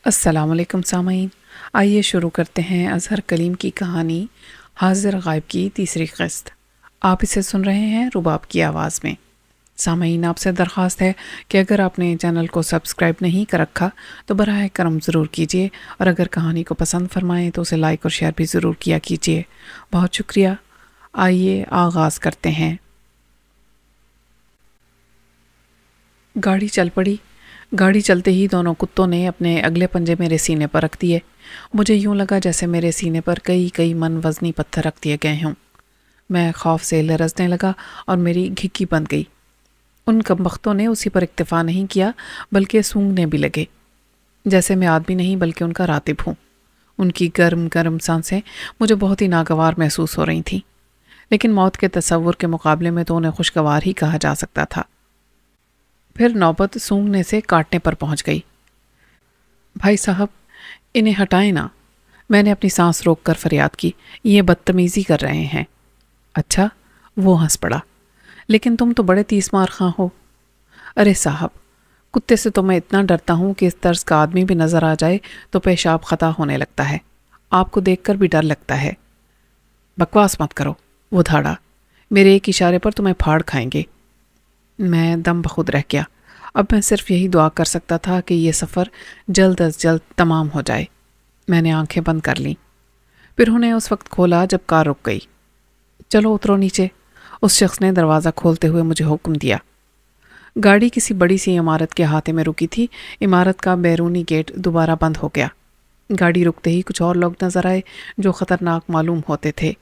السلام علیکم سامعین، آئیے شروع کرتے ہیں اظہر کلیم کی کہانی حاضر غائب کی تیسری قسط۔ آپ اسے سن رہے ہیں رباب کی آواز میں۔ سامعین، آپ سے درخواست ہے کہ اگر آپ نے چینل کو سبسکرائب نہیں کر رکھا تو براہ کرم ضرور کیجیے، اور اگر کہانی کو پسند فرمائیں تو اسے لائک اور شیئر بھی ضرور کیا کیجیے۔ بہت شکریہ۔ آئیے آغاز کرتے ہیں۔ گاڑی چل پڑی۔ گاڑی چلتے ہی دونوں کتوں نے اپنے اگلے پنجے میرے سینے پر رکھ دیے۔ مجھے یوں لگا جیسے میرے سینے پر کئی من وزنی پتھر رکھ دیے گئے ہوں۔ میں خوف سے لرزنے لگا اور میری گھکی بند گئی۔ ان کمبختوں نے اسی پر اکتفا نہیں کیا بلکہ سونگھنے بھی لگے، جیسے میں آدمی نہیں بلکہ ان کا راتب ہوں۔ ان کی گرم سانسیں مجھے بہت ہی ناگوار محسوس ہو رہی تھیں، لیکن موت کے تصور کے مقابلے میں تو انہیں خوشگوار ہی کہا جا سکتا تھا۔ پھر نوبت سونگھنے سے کاٹنے پر پہنچ گئی۔ بھائی صاحب، انہیں ہٹائیں نا، میں نے اپنی سانس روک کر فریاد کی۔ یہ بدتمیزی کر رہے ہیں۔ اچھا، وہ ہنس پڑا، لیکن تم تو بڑے تیس مار خاں ہو۔ ارے صاحب، کتے سے تو میں اتنا ڈرتا ہوں کہ اس طرز کا آدمی بھی نظر آ جائے تو پیشاب خطا ہونے لگتا ہے۔ آپ کو دیکھ کر بھی ڈر لگتا ہے۔ بکواس مت کرو، وہ دھاڑا، میرے ایک اشارے پر تمہیں پھاڑ کھائیں گے۔ میں دم بخود رہ گیا۔ اب میں صرف یہی دعا کر سکتا تھا کہ یہ سفر جلد از جلد تمام ہو جائے۔ میں نے آنکھیں بند کر لیں، پھر انہیں اس وقت کھولا جب کار رک گئی۔ چلو اترو نیچے، اس شخص نے دروازہ کھولتے ہوئے مجھے حکم دیا۔ گاڑی کسی بڑی سی عمارت کے احاطے میں رکی تھی۔ عمارت کا بیرونی گیٹ دوبارہ بند ہو گیا۔ گاڑی رکتے ہی کچھ اور لوگ نظر آئے جو خطرناک معلوم ہوتے تھے۔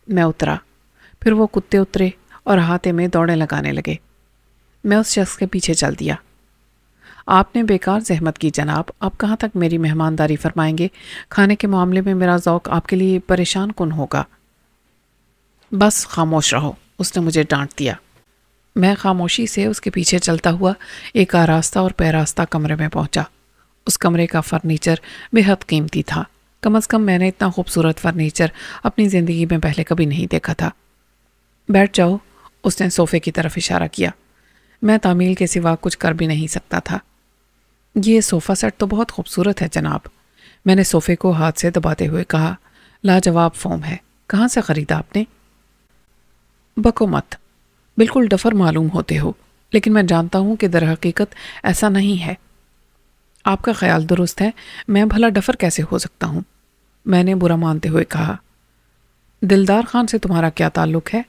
میں اترا، پھر وہ کتے اترے اور احاطے میں دوڑیں لگانے لگے۔ میں اس شخص کے پیچھے چل دیا۔ آپ نے بیکار زحمت کی جناب، آپ کہاں تک میری مہمانداری فرمائیں گے؟ کھانے کے معاملے میں میرا ذوق آپ کے لیے پریشان کن ہوگا۔ بس خاموش رہو، اس نے مجھے ڈانٹ دیا۔ میں خاموشی سے اس کے پیچھے چلتا ہوا ایک آراستہ اور پیراستہ کمرے میں پہنچا۔ اس کمرے کا فرنیچر بے حد قیمتی تھا۔ کم از کم میں نے اتنا خوبصورت فرنیچر اپنی زندگی میں پہلے کبھی نہیں دیکھا تھا۔ بیٹھ جاؤ، اس نے صوفے کی طرف اشارہ کیا۔ میں تعمیل کے سوا کچھ کر بھی نہیں سکتا تھا۔ یہ صوفہ سیٹ تو بہت خوبصورت ہے جناب، میں نے صوفے کو ہاتھ سے دباتے ہوئے کہا۔ لاجواب فوم ہے، کہاں سے خریدا آپ نے؟ بکو مت، بالکل ڈفر معلوم ہوتے ہو، لیکن میں جانتا ہوں کہ در حقیقت ایسا نہیں ہے۔ آپ کا خیال درست ہے، میں بھلا ڈفر کیسے ہو سکتا ہوں؟ میں نے برا مانتے ہوئے کہا۔ دلدار خان سے تمہارا کیا تعلق ہے؟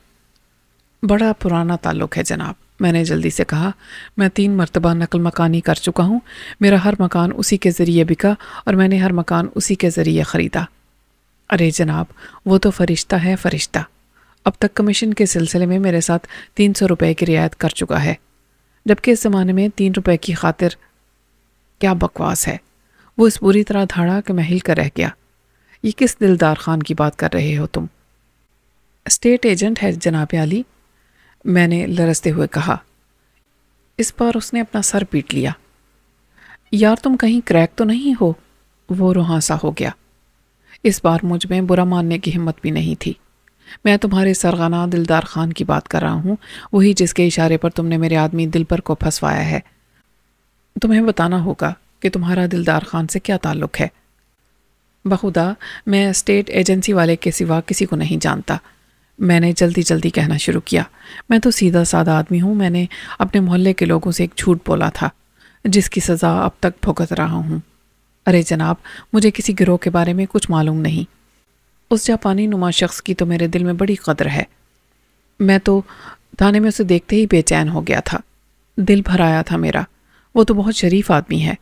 بڑا پرانا تعلق ہے جناب، میں نے جلدی سے کہا۔ میں 3 مرتبہ نقل مکانی کر چکا ہوں۔ میرا ہر مکان اسی کے ذریعے بکا اور میں نے ہر مکان اسی کے ذریعے خریدا۔ ارے جناب، وہ تو فرشتہ ہے، فرشتہ۔ اب تک کمیشن کے سلسلے میں میرے ساتھ 300 روپے کی رعایت کر چکا ہے، جبکہ اس زمانے میں 3 روپے کی خاطر… کیا بکواس ہے؟ وہ اس بری طرح دھاڑا کہ میں ہل کر رہ گیا۔ یہ کس دلدار خان کی بات کر رہے ہو تم؟ اسٹیٹ ایجنٹ ہے جناب عالی، میں نے لرزتے ہوئے کہا۔ اس بار اس نے اپنا سر پیٹ لیا۔ یار تم کہیں کریک تو نہیں ہو؟ وہ روحاں ہو گیا۔ اس بار مجھ میں برا ماننے کی ہمت بھی نہیں تھی۔ میں تمہارے سرغنہ دلدار خان کی بات کر رہا ہوں، وہی جس کے اشارے پر تم نے میرے آدمی دلبر کو پھنسوایا ہے۔ تمہیں بتانا ہوگا کہ تمہارا دلدار خان سے کیا تعلق ہے۔ بخدا میں اسٹیٹ ایجنسی والے کے سوا کسی کو نہیں جانتا، میں نے جلدی کہنا شروع کیا۔ میں تو سیدھا سادہ آدمی ہوں۔ میں نے اپنے محلے کے لوگوں سے ایک جھوٹ بولا تھا جس کی سزا اب تک بھگت رہا ہوں۔ ارے جناب، مجھے کسی گروہ کے بارے میں کچھ معلوم نہیں۔ اس جاپانی نما شخص کی تو میرے دل میں بڑی قدر ہے۔ میں تو تھانے میں اسے دیکھتے ہی بے چین ہو گیا تھا، دل بھر آیا تھا میرا۔ وہ تو بہت شریف آدمی ہے۔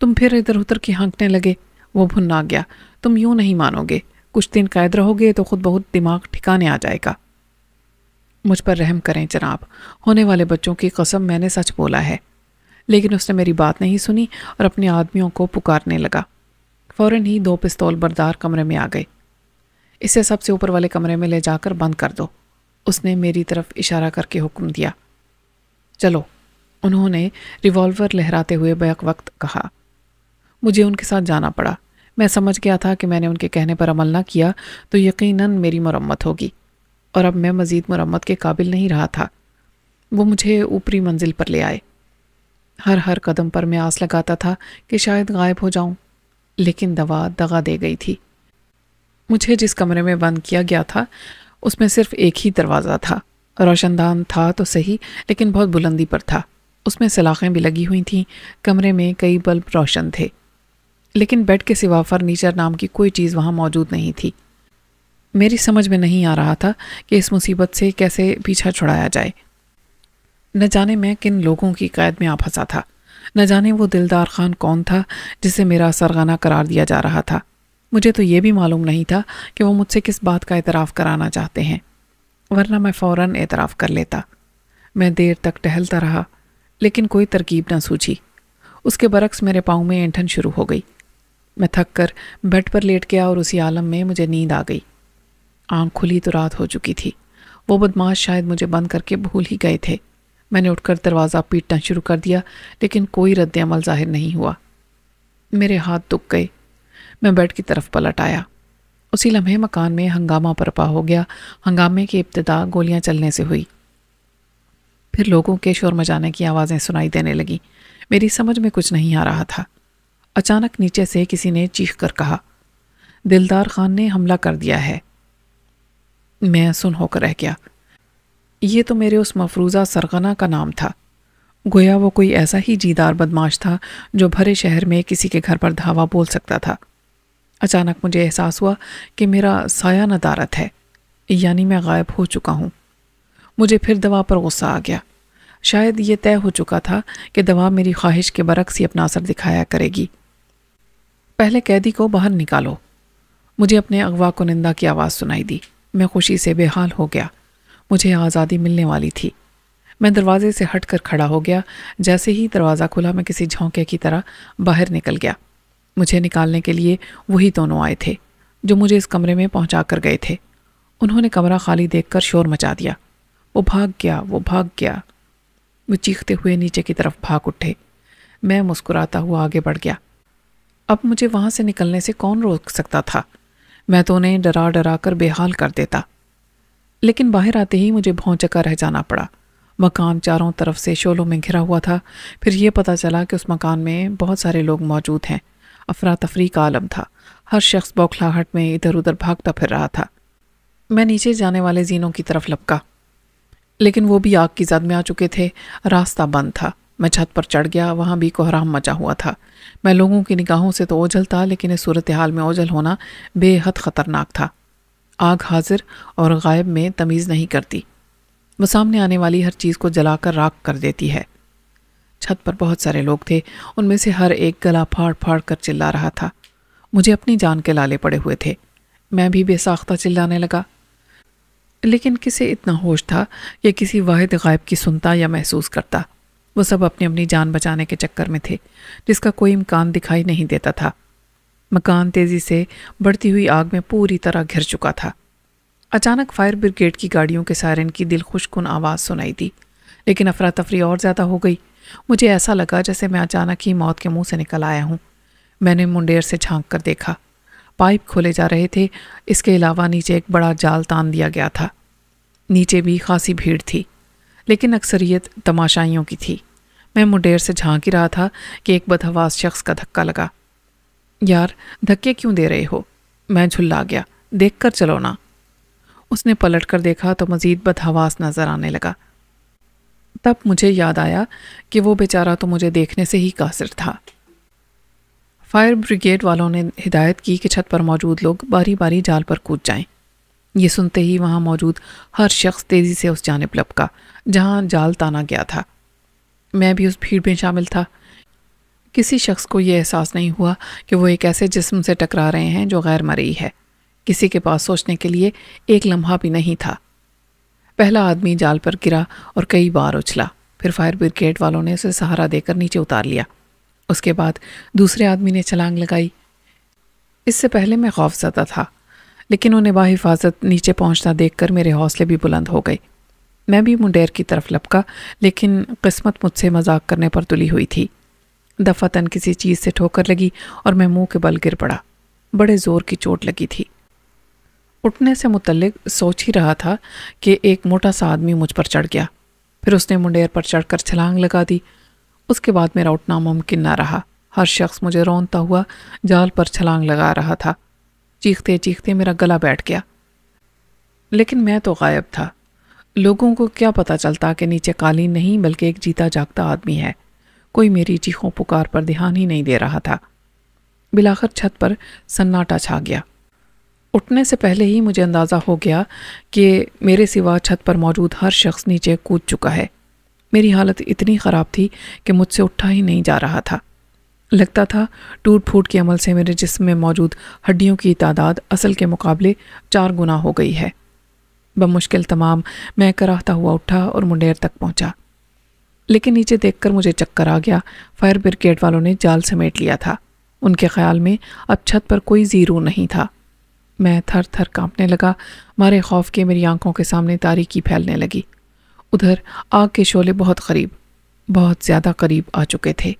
تم پھر ادھر ادھر کی ہانکنے لگے۔ وہ بھن آ گیا۔ تم یوں نہیں مانو گے، کچھ دن قید رہو گے تو خود بہت دماغ ٹھکانے آ جائے گا۔ مجھ پر رحم کریں جناب، ہونے والے بچوں کی قسم میں نے سچ بولا ہے۔ لیکن اس نے میری بات نہیں سنی اور اپنے آدمیوں کو پکارنے لگا۔ فوراً ہی 2 پستول بردار کمرے میں آ گئے۔ اسے سب سے اوپر والے کمرے میں لے جا کر بند کر دو، اس نے میری طرف اشارہ کر کے حکم دیا۔ چلو، انہوں نے ریوالور لہراتے ہوئے بیک وقت کہا۔ مجھے ان کے ساتھ جانا پڑا۔ میں سمجھ گیا تھا کہ میں نے ان کے کہنے پر عمل نہ کیا تو یقیناً میری مرمت ہوگی، اور اب میں مزید مرمت کے قابل نہیں رہا تھا۔ وہ مجھے اوپری منزل پر لے آئے۔ ہر ہر قدم پر میں آس لگاتا تھا کہ شاید غائب ہو جاؤں، لیکن دوا دغا دے گئی تھی۔ مجھے جس کمرے میں بند کیا گیا تھا اس میں صرف ایک ہی دروازہ تھا۔ روشن دان تھا تو صحیح، لیکن بہت بلندی پر تھا۔ اس میں سلاخیں بھی لگی ہوئی تھیں۔ کمرے میں کئی بلب روشن تھے، لیکن بیڈ کے سوا فرنیچر نام کی کوئی چیز وہاں موجود نہیں تھی۔ میری سمجھ میں نہیں آ رہا تھا کہ اس مصیبت سے کیسے پیچھا چھڑایا جائے۔ نہ جانے میں کن لوگوں کی قید میں آ پھنسا تھا، نہ جانے وہ دلدار خان کون تھا جسے میرا سرغنہ قرار دیا جا رہا تھا۔ مجھے تو یہ بھی معلوم نہیں تھا کہ وہ مجھ سے کس بات کا اعتراف کرانا چاہتے ہیں، ورنہ میں فوراً اعتراف کر لیتا۔ میں دیر تک ٹہلتا رہا، لیکن کوئی ترکیب نہ سوچی۔ اس کے برعکس میرے پاؤں میں اینٹھن شروع ہو گئی۔ میں تھک کر بیڈ پر لیٹ گیا اور اسی عالم میں مجھے نیند آ گئی۔ آنکھ کھلی تو رات ہو چکی تھی۔ وہ بدماش شاید مجھے بند کر کے بھول ہی گئے تھے۔ میں نے اٹھ کر دروازہ پیٹنا شروع کر دیا، لیکن کوئی رد عمل ظاہر نہیں ہوا۔ میرے ہاتھ دکھ گئے۔ میں بیڈ کی طرف پلٹ آیا۔ اسی لمحے مکان میں ہنگامہ برپا ہو گیا۔ ہنگامے کی ابتدا گولیاں چلنے سے ہوئی، پھر لوگوں کے شور مچانے کی آوازیں سنائی دینے لگیں۔ میری سمجھ میں کچھ نہیں آ رہا تھا۔ اچانک نیچے سے کسی نے چیخ کر کہا، دلدار خان نے حملہ کر دیا ہے۔ میں سن ہو کر رہ گیا۔ یہ تو میرے اس مفروضہ سرغنہ کا نام تھا۔ گویا وہ کوئی ایسا ہی جیدار بدماش تھا جو بھرے شہر میں کسی کے گھر پر دھاوا بول سکتا تھا۔ اچانک مجھے احساس ہوا کہ میرا سایہ ندارت ہے، یعنی میں غائب ہو چکا ہوں۔ مجھے پھر دوا پر غصہ آ گیا۔ شاید یہ طے ہو چکا تھا کہ دوا میری خواہش کے برعکس ہی اپنا اثر دکھایا کرے گی۔ پہلے قیدی کو باہر نکالو۔ مجھے اپنے اغوا کنندہ کی آواز سنائی دی۔ میں خوشی سے بے حال ہو گیا۔ مجھے آزادی ملنے والی تھی۔ میں دروازے سے ہٹ کر کھڑا ہو گیا۔ جیسے ہی دروازہ کھلا میں کسی جھونکے کی طرح باہر نکل گیا۔ مجھے نکالنے کے لیے وہی دونوں آئے تھے جو مجھے اس کمرے میں پہنچا کر گئے تھے۔ انہوں نے کمرہ خالی دیکھ کر شور مچا دیا۔ وہ بھاگ گیا، وہ بھاگ گیا۔ وہ چیختے ہوئے نیچے کی طرف بھاگ اٹھے۔ میں مسکراتا ہوا آگے بڑھ گیا۔ اب مجھے وہاں سے نکلنے سے کون روک سکتا تھا؟ میں تو انہیں ڈرا ڈرا کر بے حال کر دیتا۔ لیکن باہر آتے ہی مجھے بھونچکا رہ جانا پڑا۔ مکان چاروں طرف سے شعلوں میں گھرا ہوا تھا۔ پھر یہ پتہ چلا کہ اس مکان میں بہت سارے لوگ موجود ہیں۔ افراتفری کا عالم تھا۔ ہر شخص بوکھلاہٹ میں ادھر ادھر بھاگتا پھر رہا تھا۔ میں نیچے جانے والے زینوں کی طرف لپکا، لیکن وہ بھی آگ کی زد میں آ چکے تھے۔ راستہ بند تھا۔ میں چھت پر چڑھ گیا۔ وہاں بھی کوہرام مچا ہوا تھا۔ میں لوگوں کی نگاہوں سے تو اوجھل تھا، لیکن اس صورتحال میں اوجھل ہونا بے حد خطرناک تھا۔ آگ حاضر اور غائب میں تمیز نہیں کرتی۔ وہ سامنے آنے والی ہر چیز کو جلا کر راکھ کر دیتی ہے۔ چھت پر بہت سارے لوگ تھے۔ ان میں سے ہر ایک گلا پھاڑ پھاڑ کر چلا رہا تھا۔ مجھے اپنی جان کے لالے پڑے ہوئے تھے۔ میں بھی بے ساختہ چلانے لگا، لیکن کسے اتنا ہوش تھا کہ کسی واحد غائب کی سنتا یا محسوس کرتا؟ وہ سب اپنی اپنی جان بچانے کے چکر میں تھے، جس کا کوئی امکان دکھائی نہیں دیتا تھا۔ مکان تیزی سے بڑھتی ہوئی آگ میں پوری طرح گھر چکا تھا۔ اچانک فائر بریگیڈ کی گاڑیوں کے سائرن کی دل خوش کن آواز سنائی دی، لیکن افراتفری اور زیادہ ہو گئی۔ مجھے ایسا لگا جیسے میں اچانک ہی موت کے منہ سے نکل آیا ہوں۔ میں نے منڈیر سے جھانک کر دیکھا۔ پائپ کھولے جا رہے تھے۔ اس کے علاوہ نیچے ایک بڑا جال تان دیا گیا تھا۔ نیچے بھی خاصی بھیڑ تھی، لیکن اکثریت تماشائیوں کی تھی۔ میں منڈیر سے جھانک ہی رہا تھا کہ ایک بدحواس شخص کا دھکا لگا۔ یار، دھکے کیوں دے رہے ہو؟ میں جھلا گیا۔ دیکھ کر چلو نا۔ اس نے پلٹ کر دیکھا تو مزید بدحواس نظر آنے لگا۔ تب مجھے یاد آیا کہ وہ بیچارہ تو مجھے دیکھنے سے ہی قاصر تھا۔ فائر بریگیڈ والوں نے ہدایت کی کہ چھت پر موجود لوگ باری باری جال پر کود جائیں۔ یہ سنتے ہی وہاں موجود ہر شخص تیزی سے اس جانب لپکا جہاں جال تانا گیا تھا۔ میں بھی اس بھیڑ میں شامل تھا۔ کسی شخص کو یہ احساس نہیں ہوا کہ وہ ایک ایسے جسم سے ٹکرا رہے ہیں جو غیر مرئی ہے۔ کسی کے پاس سوچنے کے لیے ایک لمحہ بھی نہیں تھا۔ پہلا آدمی جال پر گرا اور کئی بار اچھلا۔ پھر فائر بریگیڈ والوں نے اسے سہارا دے کر نیچے اتار لیا۔ اس کے بعد دوسرے آدمی نے چھلانگ لگائی۔ اس سے پہلے میں خوف زدہ تھا، لیکن انہیں باحفاظت نیچے پہنچتا دیکھ کر میرے حوصلے بھی بلند ہو گئے۔ میں بھی منڈیر کی طرف لپکا، لیکن قسمت مجھ سے مذاق کرنے پر تلی ہوئی تھی۔ دفعتاً کسی چیز سے ٹھوکر لگی اور میں منہ کے بل گر پڑا۔ بڑے زور کی چوٹ لگی تھی۔ اٹھنے سے متعلق سوچ ہی رہا تھا کہ ایک موٹا سا آدمی مجھ پر چڑھ گیا۔ پھر اس نے منڈیر پر چڑھ کر چھلانگ لگا دی۔ اس کے بعد میرا اٹھنا ممکن نہ رہا۔ ہر شخص مجھے رونتا ہوا جال پر چھلانگ لگا رہا تھا۔ چیختے چیختے میرا گلا بیٹھ گیا، لیکن میں تو غائب تھا۔ لوگوں کو کیا پتہ چلتا کہ نیچے قالین نہیں بلکہ ایک جیتا جاگتا آدمی ہے۔ کوئی میری چیخوں پکار پر دھیان ہی نہیں دے رہا تھا۔ بالآخر چھت پر سناٹا چھا گیا۔ اٹھنے سے پہلے ہی مجھے اندازہ ہو گیا کہ میرے سوا چھت پر موجود ہر شخص نیچے کود چکا ہے۔ میری حالت اتنی خراب تھی کہ مجھ سے اٹھا ہی نہیں جا رہا تھا۔ لگتا تھا ٹوٹ پھوٹ کے عمل سے میرے جسم میں موجود ہڈیوں کی تعداد اصل کے مقابلے 4 گنا ہو گئی ہے۔ بمشکل تمام میں کراہتا ہوا اٹھا اور منڈیر تک پہنچا، لیکن نیچے دیکھ کر مجھے چکر آ گیا۔ فائر بریگیڈ والوں نے جال سمیٹ لیا تھا۔ ان کے خیال میں اب چھت پر کوئی زیرو نہیں تھا۔ میں تھر تھر کانپنے لگا، مارے خوف کے میری آنکھوں کے سامنے تاریکی پھیلنے لگی۔ ادھر آگ کے شعلے بہت قریب، بہت زیادہ قریب آ چکے تھے۔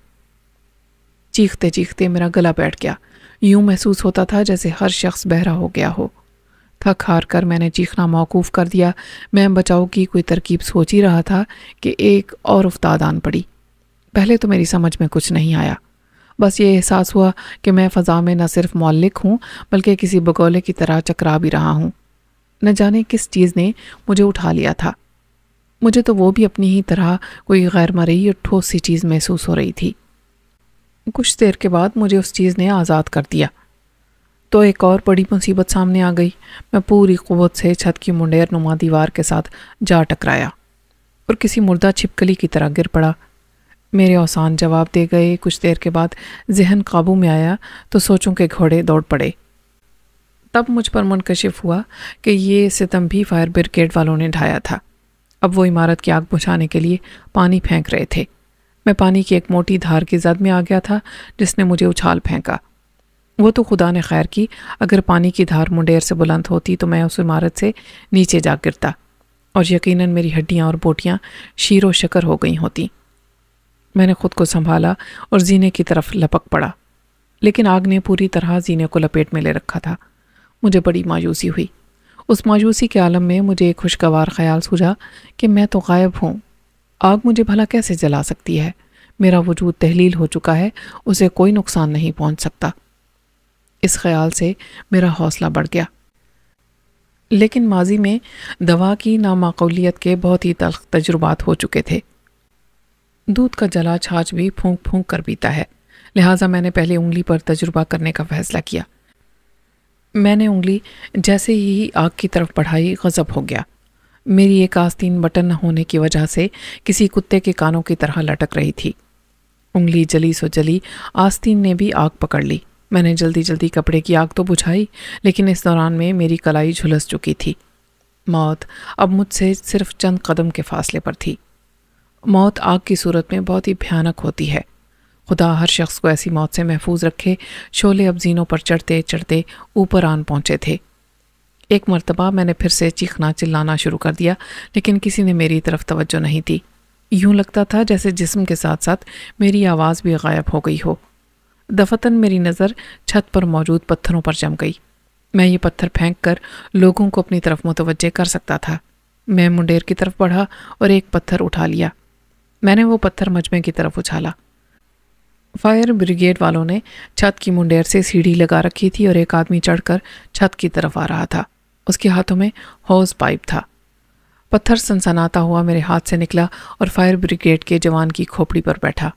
چیختے چیختے میرا گلا بیٹھ گیا۔ یوں محسوس ہوتا تھا جیسے ہر شخص بہرا ہو گیا ہو۔ تھک ہار کر میں نے چیخنا موقوف کر دیا۔ میں بچاؤ کی کوئی ترکیب سوچ ہی رہا تھا کہ ایک اور افتاد آن پڑی۔ پہلے تو میری سمجھ میں کچھ نہیں آیا، بس یہ احساس ہوا کہ میں فضا میں نہ صرف معلق ہوں بلکہ کسی بگولے کی طرح چکرا بھی رہا ہوں۔ نہ جانے کس چیز نے مجھے اٹھا لیا تھا۔ مجھے تو وہ بھی اپنی ہی طرح کوئی غیر مرئی اور ٹھوس سی چیز محسوس ہو رہی تھی۔ کچھ دیر کے بعد مجھے اس چیز نے آزاد کر دیا تو ایک اور بڑی مصیبت سامنے آ گئی۔ میں پوری قوت سے چھت کی منڈیر نما دیوار کے ساتھ جا ٹکرایا اور کسی مردہ چھپکلی کی طرح گر پڑا۔ میرے اوسان جواب دے گئے۔ کچھ دیر کے بعد ذہن قابو میں آیا تو سوچوں کے گھوڑے دوڑ پڑے۔ تب مجھ پر منکشف ہوا کہ یہ ستم بھی فائر بریگیڈ والوں نے ڈھایا تھا۔ اب وہ عمارت کی آگ بجھانے کے لیے پانی پھینک رہے تھے۔ میں پانی کی ایک موٹی دھار کی زد میں آ گیا تھا جس نے مجھے اچھال پھینکا۔ وہ تو خدا نے خیر کی، اگر پانی کی دھار منڈیر سے بلند ہوتی تو میں اس عمارت سے نیچے جا گرتا اور یقیناً میری ہڈیاں اور بوٹیاں شیر و شکر ہو گئی ہوتی۔ میں نے خود کو سنبھالا اور زینے کی طرف لپک پڑا، لیکن آگ نے پوری طرح زینے کو لپیٹ میں لے رکھا تھا۔ مجھے بڑی مایوسی ہوئی۔ اس مایوسی کے عالم میں مجھے ایک خوشگوار خیال سوجا کہ میں تو غائب ہوں۔ آگ مجھے بھلا کیسے جلا سکتی ہے؟ میرا وجود تحلیل ہو چکا ہے، اسے کوئی نقصان نہیں پہنچ سکتا۔ اس خیال سے میرا حوصلہ بڑھ گیا، لیکن ماضی میں دوا کی نامعقولیت کے بہت ہی تلخ تجربات ہو چکے تھے۔ دودھ کا جلا چھاچھ بھی پھونک پھونک کر پیتا ہے، لہٰذا میں نے پہلے انگلی پر تجربہ کرنے کا فیصلہ کیا۔ میں نے انگلی جیسے ہی آگ کی طرف بڑھائی، غضب ہو گیا۔ میری ایک آستین بٹن نہ ہونے کی وجہ سے کسی کتے کے کانوں کی طرح لٹک رہی تھی۔ انگلی جلی سو جلی، آستین نے بھی آگ پکڑ لی۔ میں نے جلدی جلدی کپڑے کی آگ تو بجھائی، لیکن اس دوران میں میری کلائی جھلس چکی تھی۔ موت اب مجھ سے صرف چند قدم کے فاصلے پر تھی۔ موت آگ کی صورت میں بہت ہی بھیانک ہوتی ہے۔ خدا ہر شخص کو ایسی موت سے محفوظ رکھے۔ شعلے اب زینوں پر چڑھتے چڑھتے اوپر آن پہنچے تھے۔ ایک مرتبہ میں نے پھر سے چیخنا چلانا شروع کر دیا، لیکن کسی نے میری طرف توجہ نہیں دی۔ یوں لگتا تھا جیسے جسم کے ساتھ ساتھ میری آواز بھی غائب ہو گئی ہو۔ دفتن میری نظر چھت پر موجود پتھروں پر جم گئی۔ میں یہ پتھر پھینک کر لوگوں کو اپنی طرف متوجہ کر سکتا تھا۔ میں منڈیر کی طرف بڑھا اور ایک پتھر اٹھا لیا۔ میں نے وہ پتھر مجمع کی طرف اچھالا۔ فائر بریگیڈ والوں نے چھت کی منڈیر سے سیڑھی لگا رکھی تھی اور ایک آدمی چڑھ کر چھت کی طرف آ رہا تھا۔ اس کے ہاتھوں میں ہوز پائپ تھا۔ پتھر سنسناتا ہوا میرے ہاتھ سے نکلا اور فائر بریگیڈ کے جوان کی کھوپڑی پر بیٹھا۔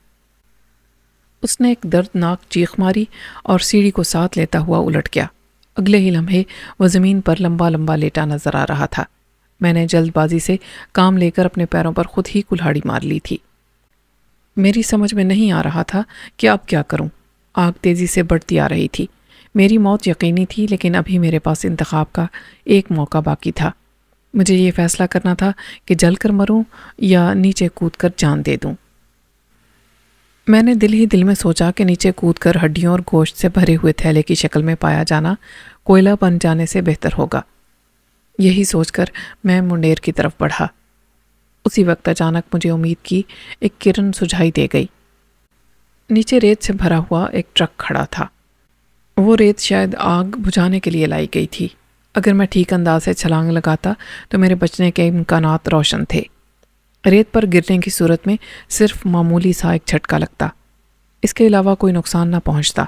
اس نے ایک دردناک چیخ ماری اور سیڑھی کو ساتھ لیتا ہوا الٹ گیا۔ اگلے ہی لمحے وہ زمین پر لمبا لمبا لیٹا نظر آ رہا تھا۔ میں نے جلد بازی سے کام لے کر اپنے پیروں پر خود ہی کلہاڑی مار لی تھی۔ میری سمجھ میں نہیں آ رہا تھا کہ اب کیا کروں۔ آگ تیزی سے بڑھتی آ رہی تھی۔ میری موت یقینی تھی، لیکن ابھی میرے پاس انتخاب کا ایک موقع باقی تھا۔ مجھے یہ فیصلہ کرنا تھا کہ جل کر مروں یا نیچے کود کر جان دے دوں۔ میں نے دل ہی دل میں سوچا کہ نیچے کود کر ہڈیوں اور گوشت سے بھرے ہوئے تھیلے کی شکل میں پایا جانا کوئلہ بن جانے سے بہتر ہوگا۔ یہی سوچ کر میں منڈیر کی طرف بڑھا۔ اسی وقت اچانک مجھے امید کی ایک کرن سجھائی دے گئی۔ نیچے ریت سے بھرا ہوا ایک ٹرک کھڑا تھا۔ وہ ریت شاید آگ بجھانے کے لیے لائی گئی تھی۔ اگر میں ٹھیک انداز سے چھلانگ لگاتا تو میرے بچنے کے امکانات روشن تھے۔ ریت پر گرنے کی صورت میں صرف معمولی سا ایک جھٹکا لگتا، اس کے علاوہ کوئی نقصان نہ پہنچتا۔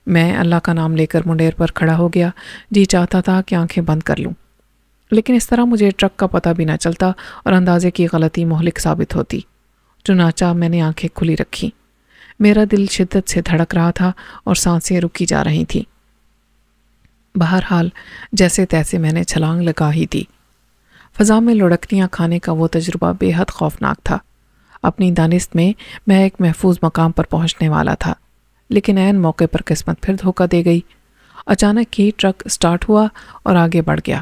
میں اللہ کا نام لے کر منڈیر پر کھڑا ہو گیا، جی چاہتا تھا کہ آنکھیں بند کر لوں، لیکن اس طرح مجھے ٹرک کا پتہ بھی نہ چلتا اور اندازے کی غلطی مہلک ثابت ہوتی۔ چنانچہ میں نے آنکھیں کھلی رکھی۔ میرا دل شدت سے دھڑک رہا تھا اور سانسیں رکی جا رہی تھیں۔ بہرحال جیسے تیسے میں نے چھلانگ لگا ہی دی۔ فضا میں لڑکیاں کھانے کا وہ تجربہ بے حد خوفناک تھا۔ اپنی دانست میں ایک محفوظ مقام پر پہنچنے والا تھا، لیکن عین موقع پر قسمت پھر دھوکہ دے گئی۔ اچانک ہی ٹرک سٹارٹ ہوا اور آگے بڑھ گیا۔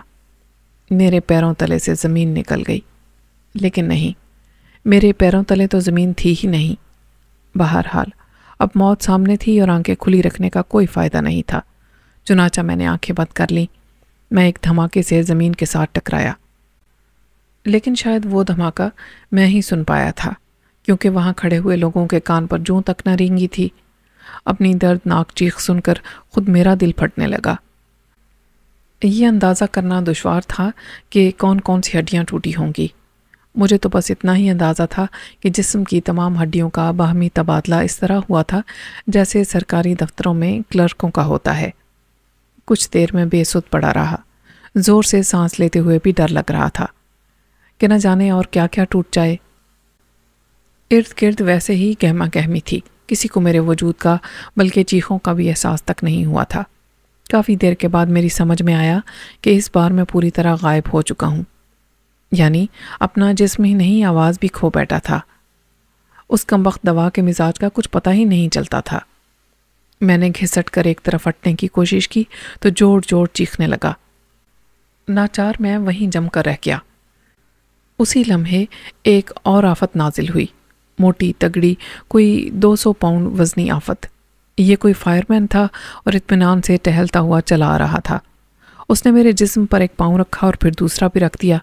میرے پیروں تلے سے زمین نکل گئی، لیکن نہیں، میرے پیروں تلے تو زمین تھی ہی نہیں۔ بہرحال اب موت سامنے تھی اور آنکھیں کھلی رکھنے کا کوئی فائدہ نہیں تھا۔ چنانچہ میں نے آنکھیں بند کر لیں۔ میں ایک دھماکے سے زمین کے ساتھ ٹکرایا، لیکن شاید وہ دھماکہ میں ہی سن پایا تھا، کیونکہ وہاں کھڑے ہوئے لوگوں کے کان پر جوں تک نہ رینگی تھی۔ اپنی دردناک چیخ سن کر خود میرا دل پھٹنے لگا۔ یہ اندازہ کرنا دشوار تھا کہ کون کون سی ہڈیاں ٹوٹی ہوں گی۔ مجھے تو بس اتنا ہی اندازہ تھا کہ جسم کی تمام ہڈیوں کا باہمی تبادلہ اس طرح ہوا تھا جیسے سرکاری دفتروں میں کلرکوں کا ہوتا ہے۔ کچھ دیر میں بے سدھ پڑا رہا، زور سے سانس لیتے ہوئے بھی ڈر لگ رہا تھا کہ نہ جانے اور کیا کیا ٹوٹ جائے۔ ارد گرد ویسے ہی گہما گہمی تھی، کسی کو میرے وجود کا بلکہ چیخوں کا بھی احساس تک نہیں ہوا تھا۔ کافی دیر کے بعد میری سمجھ میں آیا کہ اس بار میں پوری طرح غائب ہو چکا ہوں، یعنی اپنا جسم ہی نہیں، آواز بھی کھو بیٹھا تھا۔ اس کمبخت دوا کے مزاج کا کچھ پتہ ہی نہیں چلتا تھا۔ میں نے گھسٹ کر ایک طرف ہٹنے کی کوشش کی تو جوڑ جوڑ چیخنے لگا۔ ناچار میں وہیں جم کر رہ گیا۔ اسی لمحے ایک اور آفت نازل ہوئی، موٹی تگڑی، کوئی 200 پاؤنڈ وزنی آفت۔ یہ کوئی فائر مین تھا اور اطمینان سے ٹہلتا ہوا چلا آ رہا تھا۔ اس نے میرے جسم پر ایک پاؤں رکھا اور پھر دوسرا بھی رکھ دیا۔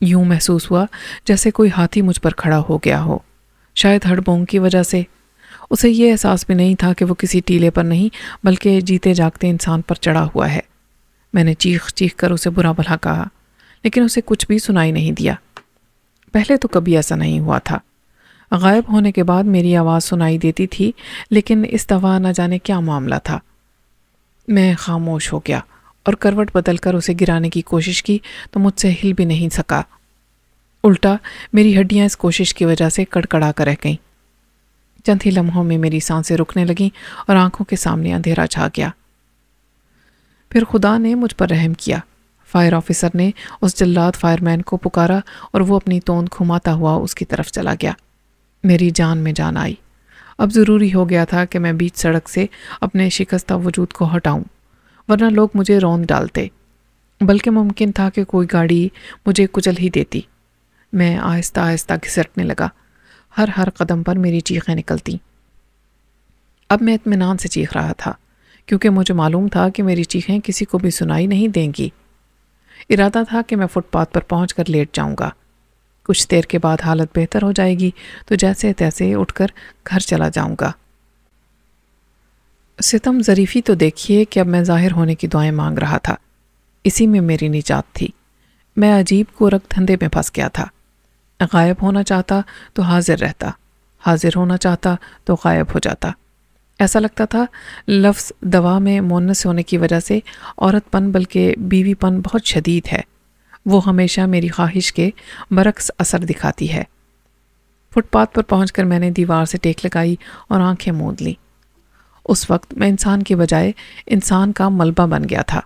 یوں محسوس ہوا جیسے کوئی ہاتھی مجھ پر کھڑا ہو گیا ہو، شاید ہڑ بونگ کی وجہ سے۔ اسے یہ احساس بھی نہیں تھا کہ وہ کسی ٹیلے پر نہیں بلکہ جیتے جاگتے انسان پر چڑھا ہوا ہے۔ میں نے چیخ چیخ کر اسے برا بھلا کہا، لیکن اسے کچھ بھی سنائی نہیں دیا۔ پہلے تو کبھی ایسا نہیں ہوا تھا۔ غائب ہونے کے بعد میری آواز سنائی دیتی تھی، لیکن اس دفعہ نہ جانے کیا معاملہ تھا۔ میں خاموش ہو گیا اور کروٹ بدل کر اسے گرانے کی کوشش کی تو مجھ سے ہل بھی نہیں سکا۔ الٹا میری ہڈیاں اس کوشش کی وجہ سے کڑکڑا کر رہ گئیں۔ چند ہی لمحوں میں میری سانسیں رکنے لگیں اور آنکھوں کے سامنے اندھیرا چھا گیا۔ پھر خدا نے مجھ پر رحم کیا۔ فائر آفیسر نے اس جلاد فائر مین کو پکارا اور وہ اپنی توند گھماتا ہوا اس کی طرف چلا گیا۔ میری جان میں جان آئی۔ اب ضروری ہو گیا تھا کہ میں بیچ سڑک سے اپنے شکستہ وجود کو ہٹاؤں، ورنہ لوگ مجھے روند ڈالتے، بلکہ ممکن تھا کہ کوئی گاڑی مجھے کچل ہی دیتی۔ میں آہستہ آہستہ گھسٹنے لگا، ہر قدم پر میری چیخیں نکلتیں۔ اب میں اطمینان سے چیخ رہا تھا، کیونکہ مجھے معلوم تھا کہ میری چیخیں کسی کو بھی سنائی نہیں دیں گی۔ ارادہ تھا کہ میں فٹ پاتھ پر پہنچ کر لیٹ جاؤں گا۔ کچھ دیر کے بعد حالت بہتر ہو جائے گی تو جیسے تیسے اٹھ کر گھر چلا جاؤں گا۔ ستم ظریفی تو دیکھیے کہ اب میں ظاہر ہونے کی دعائیں مانگ رہا تھا، اسی میں میری نجات تھی۔ میں عجیب گورکھ دھندے میں پھنس گیا تھا۔ غائب ہونا چاہتا تو حاضر رہتا، حاضر ہونا چاہتا تو غائب ہو جاتا۔ ایسا لگتا تھا لفظ دوا میں مونس ہونے کی وجہ سے عورت پن بلکہ بیوی پن بہت شدید ہے، وہ ہمیشہ میری خواہش کے برعکس اثر دکھاتی ہے۔ فٹ پاتھ پر پہنچ کر میں نے دیوار سے ٹیک لگائی اور آنکھیں موند لیں۔ اس وقت میں انسان کی بجائے انسان کا ملبہ بن گیا تھا۔